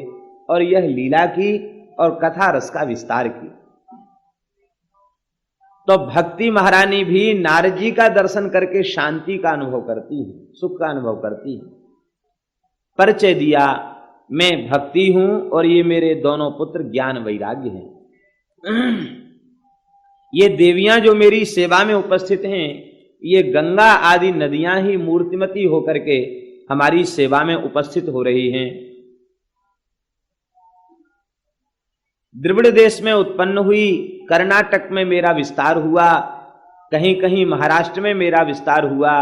और यह लीला की और कथा रस का विस्तार किया। तो भक्ति महारानी भी नारद जी का दर्शन करके शांति का अनुभव करती है, सुख का अनुभव करती है। परिचय दिया, मैं भक्ति हूं और ये मेरे दोनों पुत्र ज्ञान वैराग्य हैं। ये देवियां जो मेरी सेवा में उपस्थित हैं, ये गंगा आदि नदियां ही मूर्तिमती होकर के हमारी सेवा में उपस्थित हो रही हैं। द्रविड़ देश में उत्पन्न हुई, कर्नाटक में मेरा विस्तार हुआ, कहीं कहीं महाराष्ट्र में मेरा विस्तार हुआ,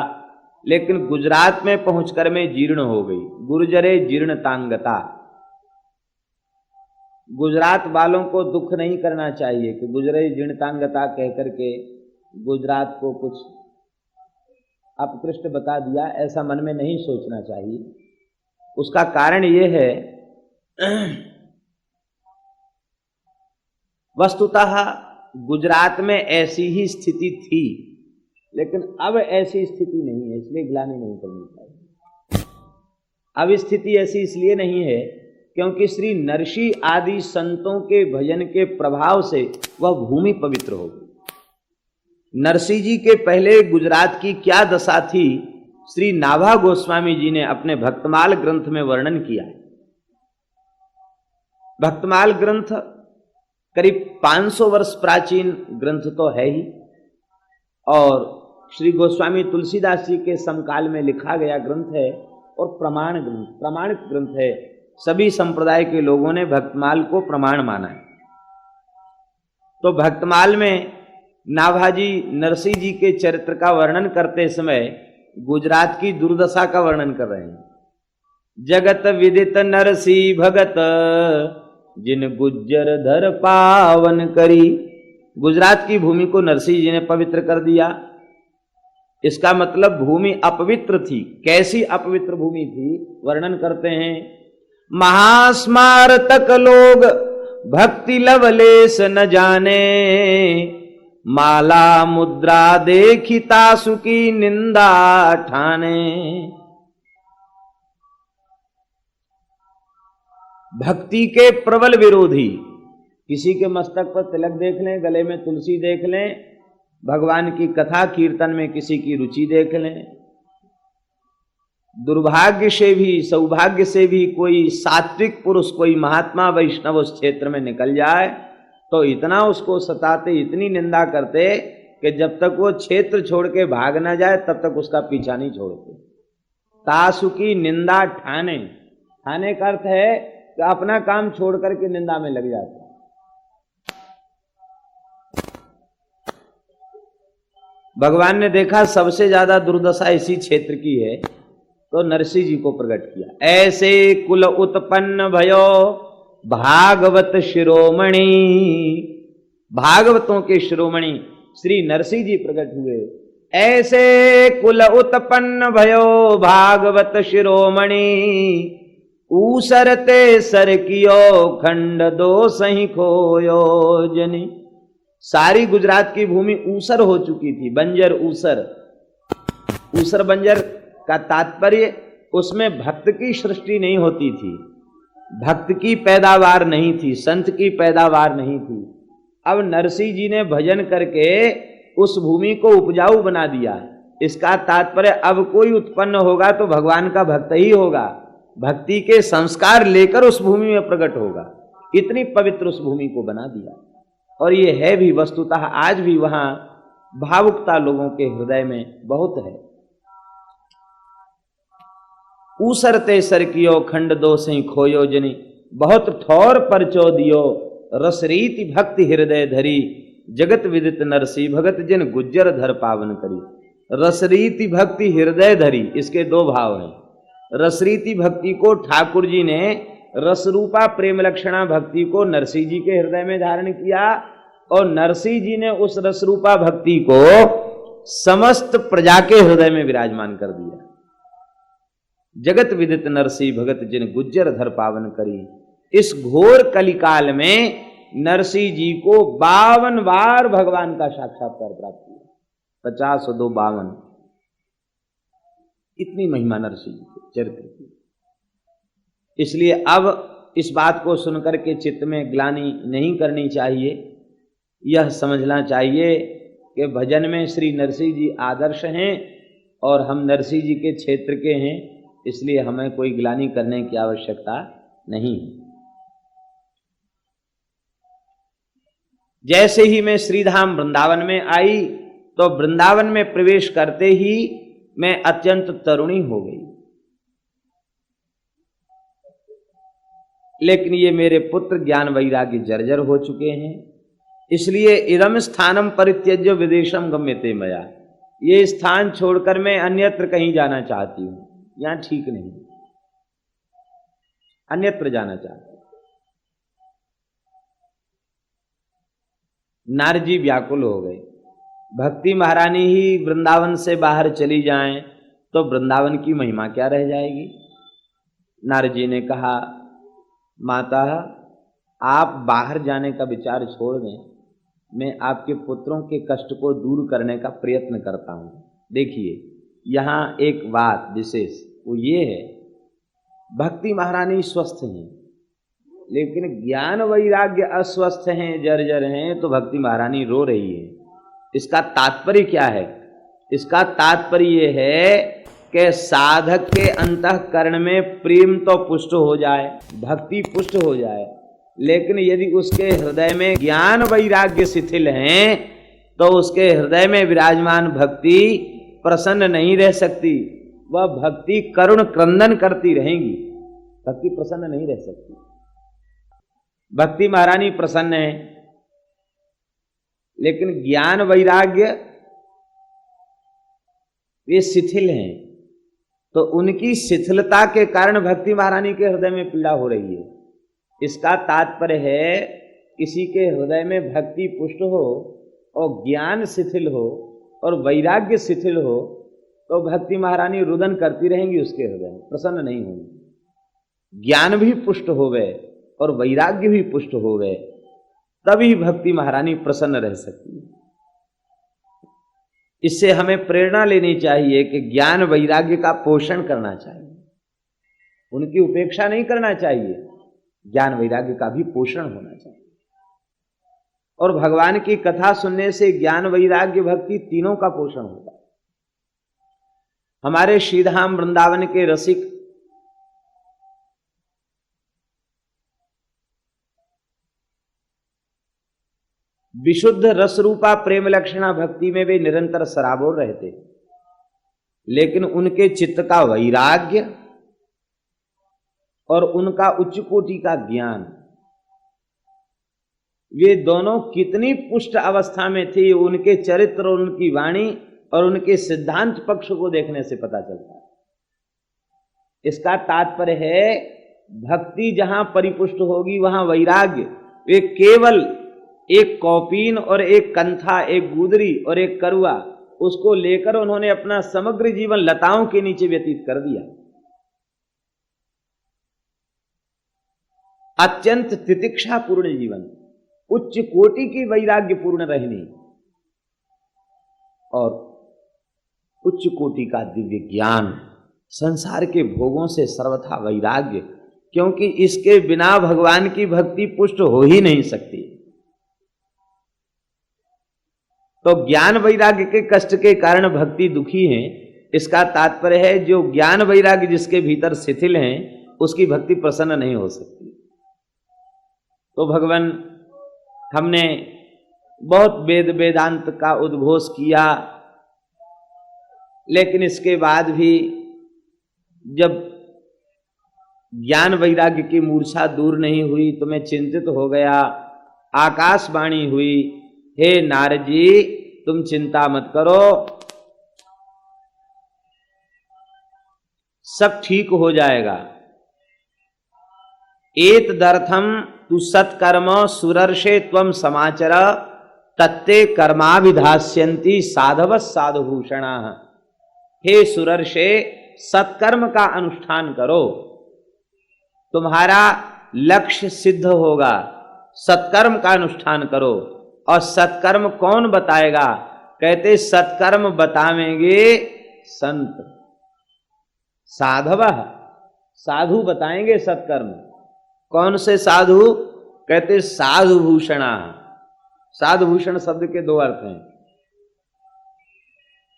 लेकिन गुजरात में पहुंचकर मैं जीर्ण हो गई। गुर्जरे जीर्णतांगता। गुजरात वालों को दुख नहीं करना चाहिए कि गुजरे जीर्णतांगता कहकर के गुजरात को कुछ अपकृष्ट बता दिया, ऐसा मन में नहीं सोचना चाहिए। उसका कारण यह है, वस्तुतः गुजरात में ऐसी ही स्थिति थी, लेकिन अब ऐसी स्थिति नहीं है, इसलिए गिलानी नहीं करनी चाहिए। अब स्थिति ऐसी इसलिए नहीं है क्योंकि श्री नरसी आदि संतों के भजन के प्रभाव से वह भूमि पवित्र हो गई। नरसी जी के पहले गुजरात की क्या दशा थी, श्री नाभा गोस्वामी जी ने अपने भक्तमाल ग्रंथ में वर्णन किया। भक्तमाल ग्रंथ करीब 500 वर्ष प्राचीन ग्रंथ तो है ही, और श्री गोस्वामी तुलसीदास जी के समकाल में लिखा गया ग्रंथ है और प्रमाणित ग्रंथ है। सभी संप्रदाय के लोगों ने भक्तमाल को प्रमाण माना है। तो भक्तमाल में नाभाजी नरसी जी के चरित्र का वर्णन करते समय गुजरात की दुर्दशा का वर्णन कर रहे हैं। जगत विदित नरसी भगत, जिन गुज्जर धर पावन करी। गुजरात की भूमि को नरसी जी ने पवित्र कर दिया। इसका मतलब भूमि अपवित्र थी। कैसी अपवित्र भूमि थी, वर्णन करते हैं। महास्मार तक लोग भक्ति लवलेस न जाने, माला मुद्रा देखी तासु की निंदा ठाने। भक्ति के प्रबल विरोधी, किसी के मस्तक पर तिलक देख लें, गले में तुलसी देख लें, भगवान की कथा कीर्तन में किसी की रुचि देख लें, दुर्भाग्य से भी सौभाग्य से भी कोई सात्विक पुरुष, कोई महात्मा वैष्णव उस क्षेत्र में निकल जाए तो इतना उसको सताते, इतनी निंदा करते कि जब तक वो क्षेत्र छोड़ के भाग ना जाए तब तक उसका पीछा नहीं छोड़ते। तासु की निंदा ठाने, ठाने का अर्थ है कि अपना काम छोड़ करके निंदा में लग जाते। भगवान ने देखा सबसे ज्यादा दुर्दशा इसी क्षेत्र की है, तो नरसी जी को प्रकट किया। ऐसे कुल उत्पन्न भयो भागवत शिरोमणि। भागवतों के शिरोमणि श्री नरसी जी प्रकट हुए। ऐसे कुल उत्पन्न भयो भागवत शिरोमणि, ऊसरते सर कियो खंड दो सही खोयो जनी। सारी गुजरात की भूमि ऊसर हो चुकी थी, बंजर ऊसर। ऊसर बंजर का तात्पर्य उसमें भक्त की सृष्टि नहीं होती थी, भक्त की पैदावार नहीं थी, संत की पैदावार नहीं थी। अब नरसी जी ने भजन करके उस भूमि को उपजाऊ बना दिया। इसका तात्पर्य अब कोई उत्पन्न होगा तो भगवान का भक्त ही होगा, भक्ति के संस्कार लेकर उस भूमि में प्रकट होगा। इतनी पवित्र उस भूमि को बना दिया। और ये है भी वस्तुतः, आज भी वहां भावुकता लोगों के हृदय में बहुत है। ऊसरते सर कियो खंड दो सही खोयो जनी, बहुत ठौर परचो दियो रसरीति भक्ति हृदय धरी। जगत विदित नरसी भगत जिन गुज्जर धर पावन करी। रसरीति भक्ति हृदय धरी, इसके दो भाव हैं। रसरीति भक्ति को ठाकुर जी ने रसरूपा प्रेम लक्षणा भक्ति को नरसी जी के हृदय में धारण किया, और नरसी जी ने उस रसरूपा भक्ति को समस्त प्रजा के हृदय में विराजमान कर दिया। जगत विदित नरसी भगत जिन गुज्जर धर पावन करी। इस घोर कलिकाल में नरसी जी को 52 बार भगवान का साक्षात्कार प्राप्त हुआ। 50 और 2 52, इतनी महिमा नरसिंह जी के चरित्र की। इसलिए अब इस बात को सुनकर के चित्त में ग्लानि नहीं करनी चाहिए, यह समझना चाहिए कि भजन में श्री नरसिंह जी आदर्श हैं और हम नरसिंह जी के क्षेत्र के हैं, इसलिए हमें कोई ग्लानि करने की आवश्यकता नहीं। जैसे ही मैं श्रीधाम वृंदावन में आई तो वृंदावन में प्रवेश करते ही मैं अत्यंत तरुणी हो गई, लेकिन ये मेरे पुत्र ज्ञान वैराग्य जर्जर हो चुके हैं, इसलिए इदम स्थानम परित्यज्य विदेशम गम्यते मया, ये स्थान छोड़कर मैं अन्यत्र कहीं जाना चाहती हूं, यहां ठीक नहीं, अन्यत्र जाना चाहती हूं। नारद जी व्याकुल हो गए, भक्ति महारानी ही वृंदावन से बाहर चली जाएं तो वृंदावन की महिमा क्या रह जाएगी। नारद जी ने कहा, माता आप बाहर जाने का विचार छोड़ दें, मैं आपके पुत्रों के कष्ट को दूर करने का प्रयत्न करता हूं। देखिए यहां एक बात विशेष वो ये है, भक्ति महारानी स्वस्थ हैं लेकिन ज्ञान वैराग्य अस्वस्थ हैं, जर्जर हैं, तो भक्ति महारानी रो रही है। इसका तात्पर्य क्या है? इसका तात्पर्य ये है कि साधक के अंतःकरण में प्रेम तो पुष्ट हो जाए, भक्ति पुष्ट हो जाए, लेकिन यदि उसके हृदय में ज्ञान वैराग्य शिथिल हैं तो उसके हृदय में विराजमान भक्ति प्रसन्न नहीं रह सकती, वह भक्ति करुण क्रंदन करती रहेंगी, भक्ति प्रसन्न नहीं रह सकती। भक्ति महारानी प्रसन्न है लेकिन ज्ञान वैराग्य वे शिथिल हैं, तो उनकी शिथिलता के कारण भक्ति महारानी के हृदय में पीड़ा हो रही है। इसका तात्पर्य है किसी के हृदय में भक्ति पुष्ट हो और ज्ञान शिथिल हो और वैराग्य शिथिल हो तो भक्ति महारानी रुदन करती रहेंगी, उसके हृदय में प्रसन्न नहीं होंगी। ज्ञान भी पुष्ट होवे और वैराग्य भी पुष्ट होवे, तभी भक्ति महारानी प्रसन्न रह सकती है। इससे हमें प्रेरणा लेनी चाहिए कि ज्ञान वैराग्य का पोषण करना चाहिए, उनकी उपेक्षा नहीं करना चाहिए, ज्ञान वैराग्य का भी पोषण होना चाहिए। और भगवान की कथा सुनने से ज्ञान वैराग्य भक्ति तीनों का पोषण होता है। हमारे श्रीधाम वृंदावन के रसिक विशुद्ध रसरूपा प्रेम लक्षणा भक्ति में वे निरंतर सराबोर रहते, लेकिन उनके चित्त का वैराग्य और उनका उच्च कोटि का ज्ञान, वे दोनों कितनी पुष्ट अवस्था में थे, उनके चरित्र और उनकी वाणी और उनके सिद्धांत पक्ष को देखने से पता चलता है। इसका तात्पर्य है भक्ति जहां परिपुष्ट होगी वहां वैराग्य, वे केवल एक कौपीन और एक कंथा, एक गुदरी और एक करुआ, उसको लेकर उन्होंने अपना समग्र जीवन लताओं के नीचे व्यतीत कर दिया। अत्यंत तितिक्षा पूर्ण जीवन, उच्च कोटि की वैराग्य पूर्ण रहनी और उच्च कोटि का दिव्य ज्ञान, संसार के भोगों से सर्वथा वैराग्य, क्योंकि इसके बिना भगवान की भक्ति पुष्ट हो ही नहीं सकती। तो ज्ञान वैराग्य के कष्ट के कारण भक्ति दुखी है, इसका तात्पर्य है जो ज्ञान वैराग्य जिसके भीतर शिथिल हैं उसकी भक्ति प्रसन्न नहीं हो सकती। तो भगवान, हमने बहुत वेद वेदांत का उद्घोष किया, लेकिन इसके बाद भी जब ज्ञान वैराग्य की मूर्छा दूर नहीं हुई तो मैं चिंतित हो गया। आकाशवाणी हुई, हे नारद जी तुम चिंता मत करो, सब ठीक हो जाएगा। एतदर्थम तु सत्कर्म सुरर्षे त्वं समाचर तत्ते कर्माभिधास्यन्ति साधव साधुभूषणा। हे सुरर्षे, सत्कर्म का अनुष्ठान करो, तुम्हारा लक्ष्य सिद्ध होगा। सत्कर्म का अनुष्ठान करो। और सत्कर्म कौन बताएगा कहते सत्कर्म बतावेंगे संत, साधव साधु बताएंगे सत्कर्म। कौन से साधु? कहते साधु भूषणा। साधु भूषण शब्द के दो अर्थ हैं,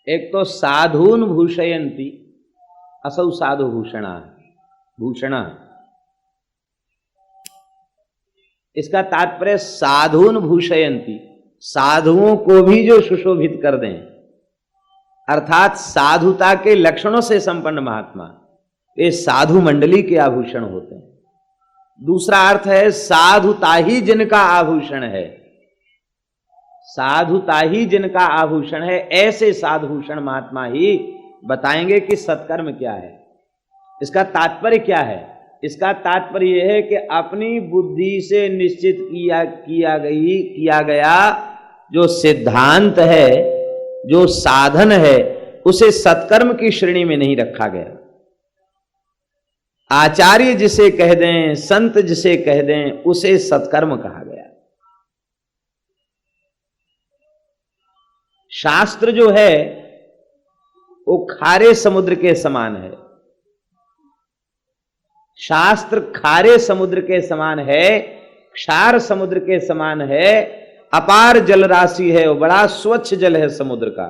एक तो साधून भूषयंती, असौ साधु भूषणा भूषणा, इसका तात्पर्य साधून भूषयंती, साधुओं को भी जो सुशोभित कर दें, अर्थात साधुता के लक्षणों से संपन्न महात्मा, ये साधु मंडली के आभूषण होते हैं। दूसरा अर्थ है साधुता ही जिनका आभूषण है, साधुता ही जिनका आभूषण है, ऐसे साधुभूषण महात्मा ही बताएंगे कि सत्कर्म क्या है। इसका तात्पर्य क्या है? इसका तात्पर्य यह है कि अपनी बुद्धि से निश्चित किया गया जो सिद्धांत है, जो साधन है, उसे सत्कर्म की श्रेणी में नहीं रखा गया। आचार्य जिसे कह दें, संत जिसे कह दें, उसे सत्कर्म कहा गया। शास्त्र जो है वो खारे समुद्र के समान है, शास्त्र खारे समुद्र के समान है, क्षार समुद्र के समान है, अपार जल राशि है, वो बड़ा स्वच्छ जल है समुद्र का,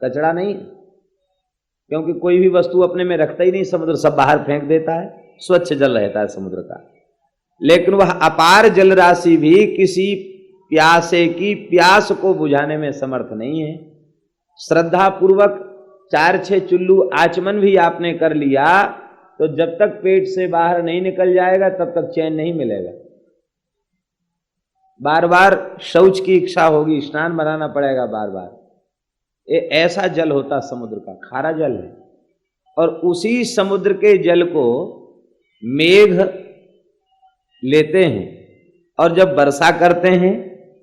कचरा नहीं, क्योंकि कोई भी वस्तु अपने में रखता ही नहीं, समुद्र सब बाहर फेंक देता है, स्वच्छ जल रहता है समुद्र का। लेकिन वह अपार जल राशि भी किसी प्यासे की प्यास को बुझाने में समर्थ नहीं है। श्रद्धा पूर्वक 4-6 चुल्लू आचमन भी आपने कर लिया तो जब तक पेट से बाहर नहीं निकल जाएगा तब तक चैन नहीं मिलेगा, बार बार शौच की इच्छा होगी, स्नान बनाना पड़ेगा बार बार। ये ऐसा जल होता समुद्र का, खारा जल है। और उसी समुद्र के जल को मेघ लेते हैं और जब वर्षा करते हैं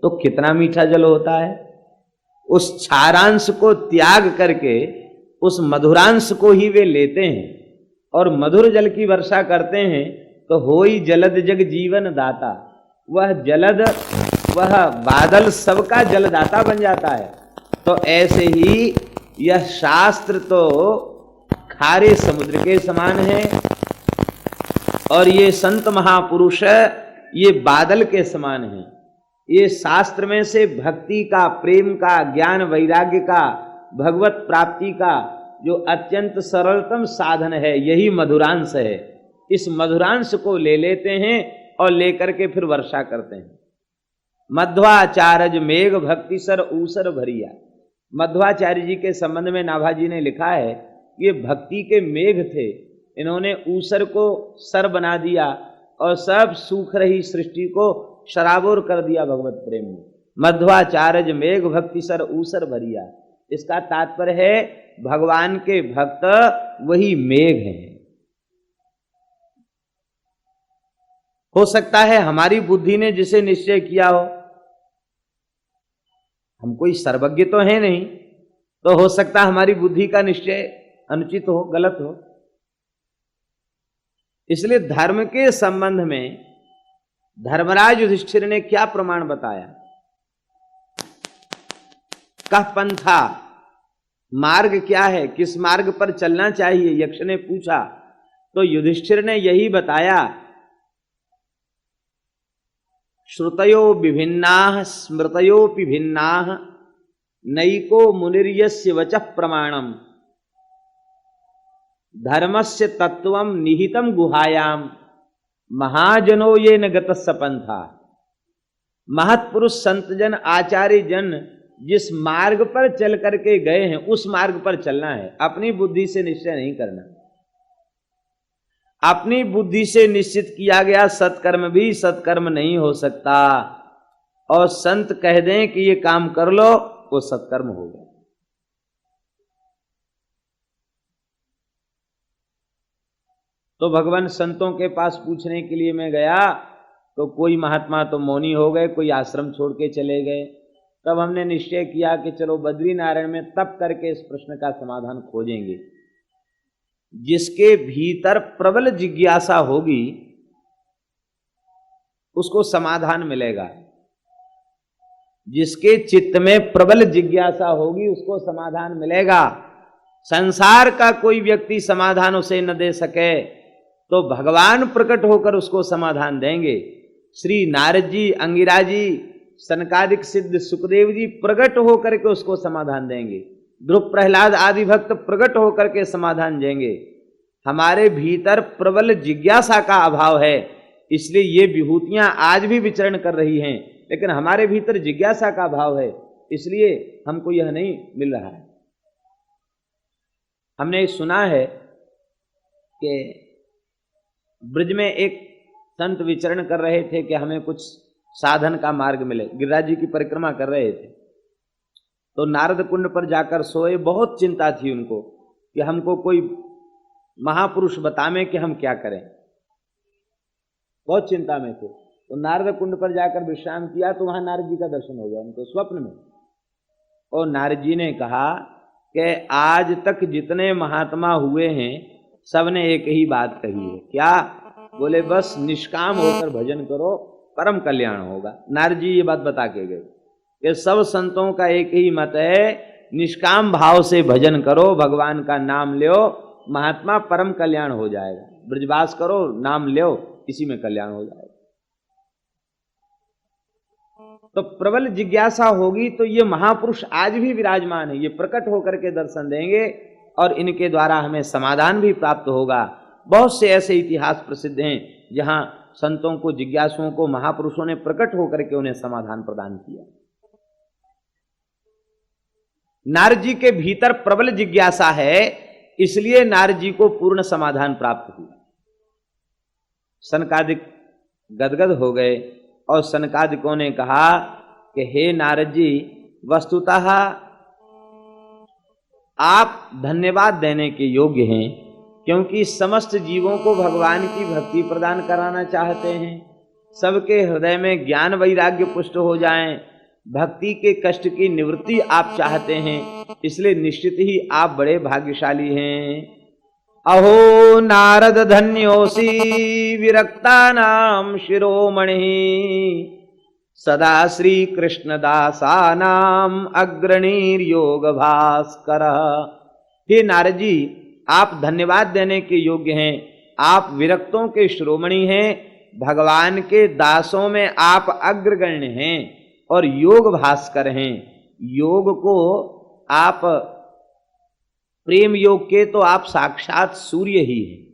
तो कितना मीठा जल होता है। उस क्षारांश को त्याग करके उस मधुरांश को ही वे लेते हैं और मधुर जल की वर्षा करते हैं, तो होई जलद जग जीवन दाता, वह जलद, वह बादल सबका जलदाता बन जाता है। तो ऐसे ही यह शास्त्र तो खारे समुद्र के समान है और ये संत महापुरुष ये बादल के समान है। ये शास्त्र में से भक्ति का, प्रेम का, ज्ञान वैराग्य का, भगवत प्राप्ति का जो अत्यंत सरलतम साधन है, यही मधुरांश है। इस मधुरांश को ले लेते हैं और लेकर के फिर वर्षा करते हैं। मध्वाचार्य मेघ भक्ति सर ऊसर भरिया, मध्वाचार्य जी के संबंध में नाभाजी ने लिखा है, ये भक्ति के मेघ थे, इन्होंने ऊसर को सर बना दिया और सब सूख रही सृष्टि को शराबोर कर दिया भगवत प्रेम में। मध्वाचार्य मेघ भक्ति सर ऊसर भरिया, इसका तात्पर्य है भगवान के भक्त वही मेघ हैं। हो सकता है हमारी बुद्धि ने जिसे निश्चय किया हो, हम कोई सर्वज्ञ तो है नहीं, तो हो सकता हमारी बुद्धि का निश्चय अनुचित हो, गलत हो। इसलिए धर्म के संबंध में धर्मराज युधिष्ठिर ने क्या प्रमाण बताया? कह पंथा, मार्ग क्या है, किस मार्ग पर चलना चाहिए, यक्ष ने पूछा। तो युधिष्ठिर ने यही बताया, श्रुतयो विभिन्नाः स्मृतयोपि भिन्नाः नैको मुनिर्यस्य वचः प्रमाणम धर्मस्य तत्वं निहितं गुहायाम महाजनो ये न गतस्य पंथा। महत्पुरुष संतजन आचार्य जन जिस मार्ग पर चल करके गए हैं उस मार्ग पर चलना है, अपनी बुद्धि से निश्चय नहीं करना। अपनी बुद्धि से निश्चित किया गया सत्कर्म भी सत्कर्म नहीं हो सकता, और संत कह दें कि ये काम कर लो, वो सत्कर्म हो गया। तो भगवान संतों के पास पूछने के लिए मैं गया तो कोई महात्मा तो मौनी हो गए, कोई आश्रम छोड़ के चले गए। तब हमने निश्चय किया कि चलो बद्रीनारायण में तप करके इस प्रश्न का समाधान खोजेंगे। जिसके भीतर प्रबल जिज्ञासा होगी उसको समाधान मिलेगा। जिसके चित्त में प्रबल जिज्ञासा होगी उसको समाधान मिलेगा। संसार का कोई व्यक्ति समाधान उसे न दे सके तो भगवान प्रकट होकर उसको समाधान देंगे। श्री नारद जी, अंगिरा जी, सनकादिक सिद्ध सुखदेव जी प्रकट होकर के उसको समाधान देंगे। ध्रुव प्रहलाद आदि भक्त प्रकट होकर के समाधान देंगे। हमारे भीतर प्रबल जिज्ञासा का अभाव है, इसलिए ये विभूतियां आज भी विचरण कर रही हैं, लेकिन हमारे भीतर जिज्ञासा का अभाव है, इसलिए हमको यह नहीं मिल रहा है। हमने सुना है कि ब्रज में एक संत विचरण कर रहे थे कि हमें कुछ साधन का मार्ग मिले। गिरिराज जी की परिक्रमा कर रहे थे तो नारद कुंड पर जाकर सोए। बहुत चिंता थी उनको कि हमको कोई महापुरुष बतावे कि हम क्या करें, बहुत चिंता में थे। तो नारद कुंड पर जाकर विश्राम किया तो वहां नारद जी का दर्शन हो गया उनको स्वप्न में। और नारद जी ने कहा कि आज तक जितने महात्मा हुए हैं सबने एक ही बात कही है। क्या? बोले बस निष्काम होकर भजन करो, परम कल्याण होगा। नारद जी ये बात बता के गए कि सब संतों का एक ही मत है, निष्काम भाव से भजन करो, भगवान का नाम लो, महात्मा परम कल्याण हो जाएगा। ब्रजवास करो, नाम लो, इसी में कल्याण हो जाएगा। तो प्रबल जिज्ञासा होगी तो ये महापुरुष आज भी विराजमान है, ये प्रकट होकर के दर्शन देंगे और इनके द्वारा हमें समाधान भी प्राप्त होगा। बहुत से ऐसे इतिहास प्रसिद्ध हैं जहां संतों को, जिज्ञासुओं को महापुरुषों ने प्रकट होकर के उन्हें समाधान प्रदान किया। नारद जी के भीतर प्रबल जिज्ञासा है, इसलिए नारद जी को पूर्ण समाधान प्राप्त हुआ। सनकादिक गदगद हो गए और सनकादिकों ने कहा कि हे नारद जी, वस्तुतः आप धन्यवाद देने के योग्य हैं, क्योंकि समस्त जीवों को भगवान की भक्ति प्रदान कराना चाहते हैं, सबके हृदय में ज्ञान वैराग्य पुष्ट हो जाएं, भक्ति के कष्ट की निवृत्ति आप चाहते हैं, इसलिए निश्चित ही आप बड़े भाग्यशाली हैं। अहो नारद धन्योसी विरक्तानां शिरोमणि, सदा श्री कृष्ण दासानां अग्रणीर योग भास्कर। हे नारद जी, आप धन्यवाद देने के योग्य हैं, आप विरक्तों के शिरोमणि हैं, भगवान के दासों में आप अग्रगण्य हैं और योग भास्कर हैं। योग को आप, प्रेम योग के तो आप साक्षात सूर्य ही हैं।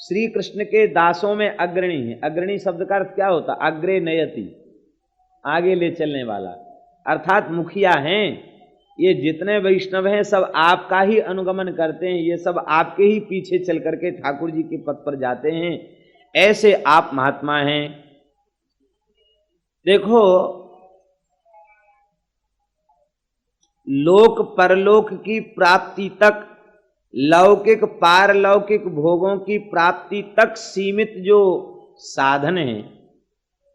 श्री कृष्ण के दासों में अग्रणी है। अग्रणी शब्द का अर्थ क्या होता? अग्रे नयति, आगे ले चलने वाला, अर्थात मुखिया हैं। ये जितने वैष्णव हैं सब आपका ही अनुगमन करते हैं, ये सब आपके ही पीछे चल करके ठाकुर जी के पद पर जाते हैं। ऐसे आप महात्मा हैं। देखो, लोक परलोक की प्राप्ति तक, लौकिक पारलौकिक भोगों की प्राप्ति तक सीमित जो साधन हैं,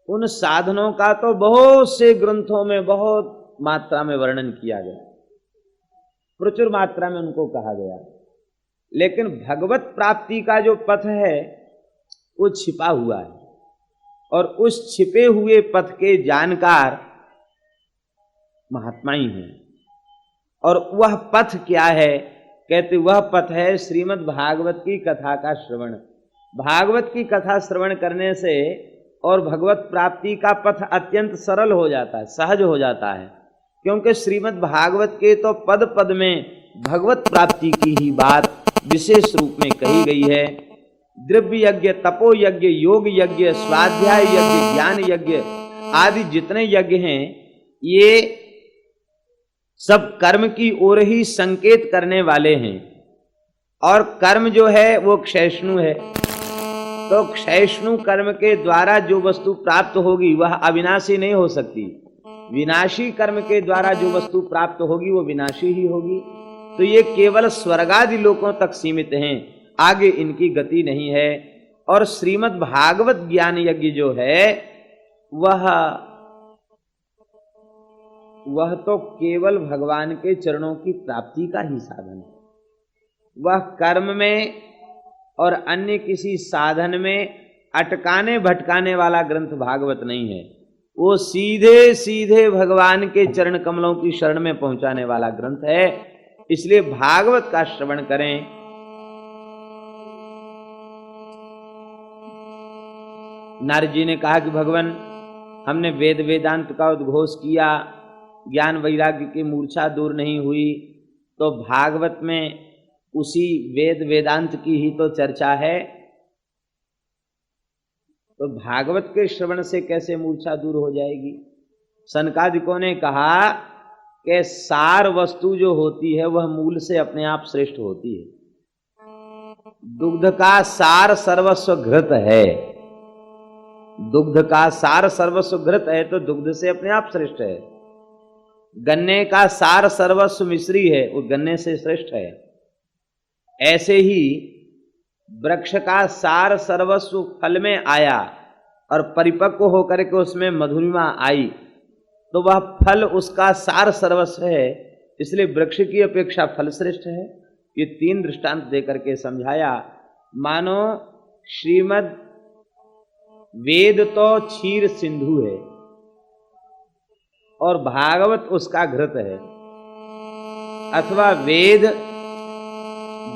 उन साधनों का तो बहुत से ग्रंथों में बहुत मात्रा में वर्णन किया गया, प्रचुर मात्रा में उनको कहा गया। लेकिन भगवत प्राप्ति का जो पथ है वो छिपा हुआ है, और उस छिपे हुए पथ के जानकार महात्मा ही हैं। और वह पथ क्या है? कहते वह पथ है श्रीमद् भागवत की कथा का श्रवण। भागवत की कथा श्रवण करने से और भगवत प्राप्ति का पथ अत्यंत सरल हो जाता है, सहज हो जाता है, क्योंकि श्रीमद् भागवत के तो पद पद में भगवत प्राप्ति की ही बात विशेष रूप में कही गई है। द्रव्य यज्ञ, तपो यज्ञ, योग यज्ञ, स्वाध्याय यज्ञ, ज्ञान यज्ञ आदि जितने यज्ञ हैं, ये सब कर्म की ओर ही संकेत करने वाले हैं। और कर्म जो है वो क्षयष्णु है, तो क्षयष्णु कर्म के द्वारा जो वस्तु प्राप्त होगी वह अविनाशी नहीं हो सकती। विनाशी कर्म के द्वारा जो वस्तु प्राप्त होगी वो विनाशी ही होगी। तो ये केवल स्वर्गादि लोकों तक सीमित हैं, आगे इनकी गति नहीं है। और श्रीमद् भागवत ज्ञान यज्ञ जो है वह तो केवल भगवान के चरणों की प्राप्ति का ही साधन है। वह कर्म में और अन्य किसी साधन में अटकाने भटकाने वाला ग्रंथ भागवत नहीं है। वो सीधे सीधे भगवान के चरण कमलों की शरण में पहुंचाने वाला ग्रंथ है। इसलिए भागवत का श्रवण करें। नारद जी ने कहा कि भगवान, हमने वेद वेदांत का उद्घोष किया, ज्ञान वैराग्य की मूर्छा दूर नहीं हुई, तो भागवत में उसी वेद वेदांत की ही तो चर्चा है, तो भागवत के श्रवण से कैसे मूर्छा दूर हो जाएगी। सनकादिकों ने कहा कि सार वस्तु जो होती है वह मूल से अपने आप श्रेष्ठ होती है। दुग्ध का सार सर्वस्व घृत है, दुग्ध का सार सर्वस्व घृत है तो दुग्ध से अपने आप श्रेष्ठ है। गन्ने का सार सर्वस्व मिश्री है, वो गन्ने से श्रेष्ठ है। ऐसे ही वृक्ष का सार सर्वस्व फल में आया और परिपक्व होकर के उसमें मधुरिमा आई, तो वह फल उसका सार सर्वस्व है, इसलिए वृक्ष की अपेक्षा फल श्रेष्ठ है। ये 3 दृष्टांत देकर के समझाया। मानो श्रीमद् वेद तो क्षीर सिंधु है और भागवत उसका घृत है, अथवा वेद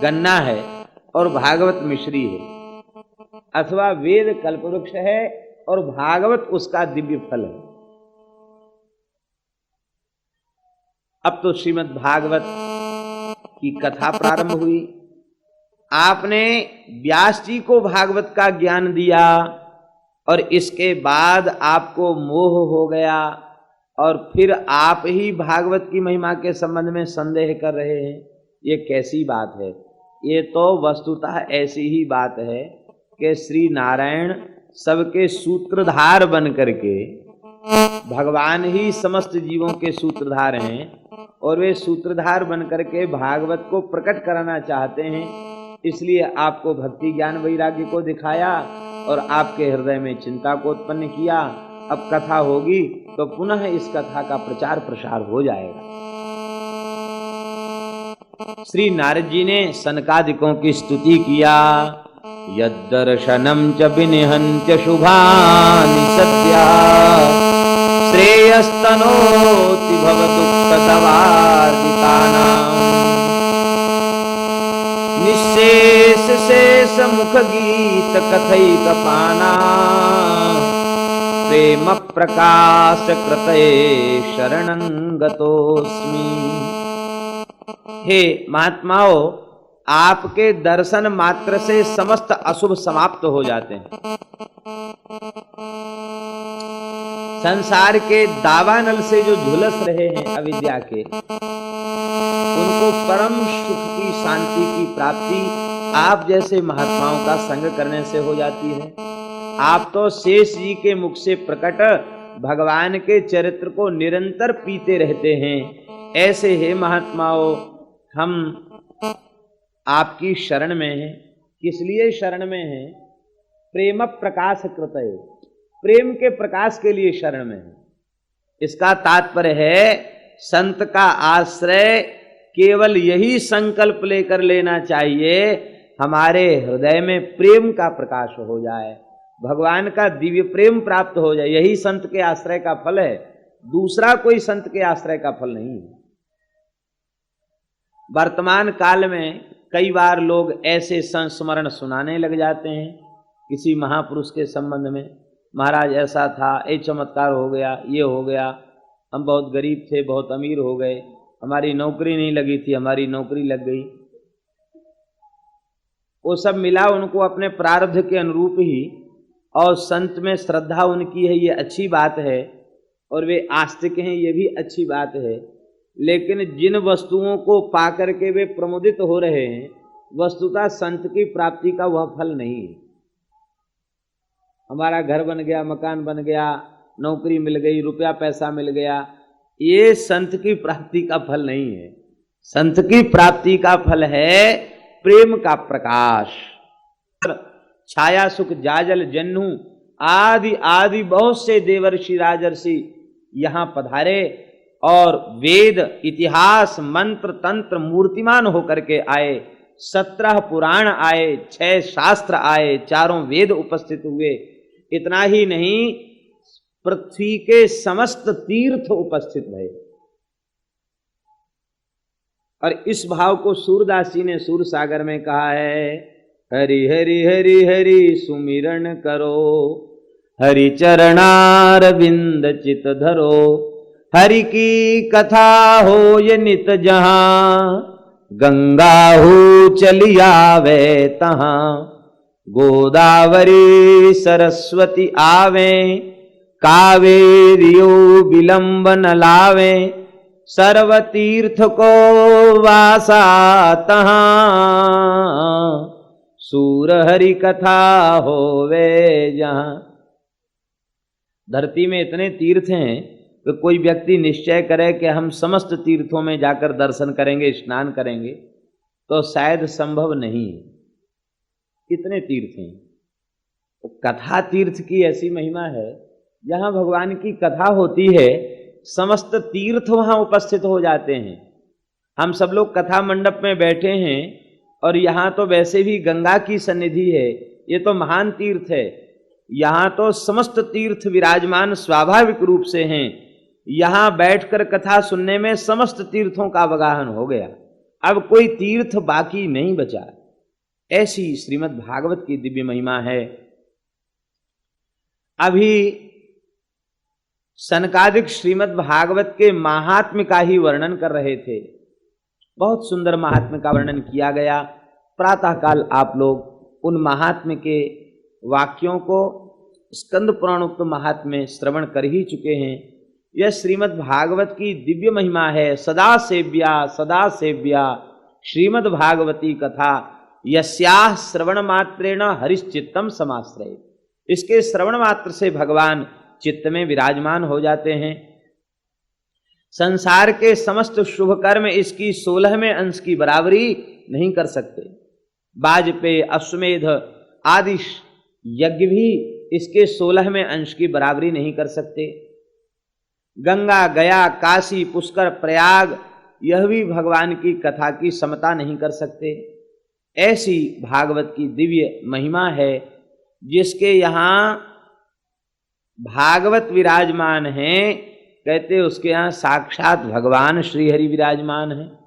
गन्ना है और भागवत मिश्री है, अथवा वेद कल्पवृक्ष है और भागवत उसका दिव्य फल है। अब तो श्रीमद् भागवत की कथा प्रारंभ हुई। आपने व्यास जी को भागवत का ज्ञान दिया और इसके बाद आपको मोह हो गया और फिर आप ही भागवत की महिमा के संबंध में संदेह कर रहे हैं। ये कैसी बात है? ये तो वस्तुतः ऐसी ही बात है कि श्री नारायण सबके सूत्रधार बन करके, भगवान ही समस्त जीवों के सूत्रधार हैं और वे सूत्रधार बन करके भागवत को प्रकट कराना चाहते हैं। इसलिए आपको भक्ति ज्ञान वैराग्य को दिखाया और आपके हृदय में चिंता को उत्पन्न किया। अब कथा होगी तो पुनः इस कथा का प्रचार प्रसार हो जाएगा। श्री नारद जी ने सनकादिकों की स्तुति किया। यद्दर्शनम च विनिहन्त्य शुभानि सद्या श्रेयस्तनोति भवदुःखदवार्दितानां निःशेष शेष मुख गीत कथैकपाना प्रेम प्रकाश कृतये शरणं गतोऽस्मि। हे महात्माओं, आपके दर्शन मात्र से समस्त अशुभ समाप्त हो जाते हैं। संसार के दावानल से जो झुलस रहे हैं अविद्या के, उनको परम सुख की शांति की प्राप्ति आप जैसे महात्माओं का संग करने से हो जाती है। आप तो शेष जी के मुख से प्रकट भगवान के चरित्र को निरंतर पीते रहते हैं। ऐसे हे महात्माओं, हम आपकी शरण में हैं। किस लिए शरण में हैं? प्रेम प्रकाश कृतये, प्रेम के प्रकाश के लिए शरण में हैं। इसका तात्पर्य है संत का आश्रय केवल यही संकल्प लेकर लेना चाहिए, हमारे हृदय में प्रेम का प्रकाश हो जाए, भगवान का दिव्य प्रेम प्राप्त हो जाए। यही संत के आश्रय का फल है, दूसरा कोई संत के आश्रय का फल नहीं है। वर्तमान काल में कई बार लोग ऐसे संस्मरण सुनाने लग जाते हैं किसी महापुरुष के संबंध में। महाराज ऐसा था, ये चमत्कार हो गया, ये हो गया, हम बहुत गरीब थे, बहुत अमीर हो गए, हमारी नौकरी नहीं लगी थी, हमारी नौकरी लग गई। वो सब मिला उनको अपने प्रारब्ध के अनुरूप ही, और संत में श्रद्धा उनकी है, ये अच्छी बात है, और वे आस्तिक हैं, ये भी अच्छी बात है। लेकिन जिन वस्तुओं को पाकर के वे प्रमोदित हो रहे हैं, वस्तुतः संत की प्राप्ति का वह फल नहीं है। हमारा घर बन गया, मकान बन गया, नौकरी मिल गई, रुपया पैसा मिल गया, ये संत की प्राप्ति का फल नहीं है। संत की प्राप्ति का फल है प्रेम का प्रकाश। छाया सुख जाजल जन्नू आदि आदि बहुत से देवर्षि राजर्षि यहाँ पधारे और वेद इतिहास मंत्र तंत्र मूर्तिमान होकर के आए। 17 पुराण आए, 6 शास्त्र आए, 4 वेद उपस्थित हुए। इतना ही नहीं, पृथ्वी के समस्त तीर्थ उपस्थित भये। और इस भाव को सूरदास जी ने सूर सागर में कहा है, हरि हरि हरि हरि सुमिरन करो, हरि चरणार बिंद चित धरो, हरि की कथा हो ये नित जहां, गंगा हो चली आवे तहां, गोदावरी सरस्वती आवे, कावेरियो विलंब न लावे, सर्व तीर्थ को वासा तहां, सूर हरि कथा होवे जहां। धरती में इतने तीर्थ हैं कि कोई व्यक्ति निश्चय करे कि हम समस्त तीर्थों में जाकर दर्शन करेंगे, स्नान करेंगे, तो शायद संभव नहीं है, इतने तीर्थ हैं। तो कथा तीर्थ की ऐसी महिमा है, जहां भगवान की कथा होती है समस्त तीर्थ वहां उपस्थित हो जाते हैं। हम सब लोग कथा मंडप में बैठे हैं और यहाँ तो वैसे भी गंगा की सन्निधि है, ये तो महान तीर्थ है, यहाँ तो समस्त तीर्थ विराजमान स्वाभाविक रूप से हैं। यहाँ बैठकर कथा सुनने में समस्त तीर्थों का अवगाहन हो गया, अब कोई तीर्थ बाकी नहीं बचा। ऐसी श्रीमद् भागवत की दिव्य महिमा है। अभी सनकादिक श्रीमद् भागवत के महात्म्य का ही वर्णन कर रहे थे, बहुत सुंदर महात्म्य का वर्णन किया गया। प्रातःकाल आप लोग उन महात्म्य के वाक्यों को स्कंद पुराणोक्त महात्म्य श्रवण कर ही चुके हैं। यह श्रीमद् भागवत की दिव्य महिमा है। सदा सेव्या श्रीमद् भागवती कथा, यस्याः श्रवण मात्रेण हरिश्चित्तम समाश्रय। इसके श्रवण मात्र से भगवान चित्त में विराजमान हो जाते हैं। संसार के समस्त शुभ कर्म इसकी 16वें अंश की बराबरी नहीं कर सकते। वाजपेय, अश्वमेध आदि यज्ञ भी इसके 16वें अंश की बराबरी नहीं कर सकते। गंगा, गया, काशी, पुष्कर, प्रयाग, यह भी भगवान की कथा की समता नहीं कर सकते। ऐसी भागवत की दिव्य महिमा है, जिसके यहाँ भागवत विराजमान हैं, कहते उसके यहाँ साक्षात भगवान श्रीहरि विराजमान हैं।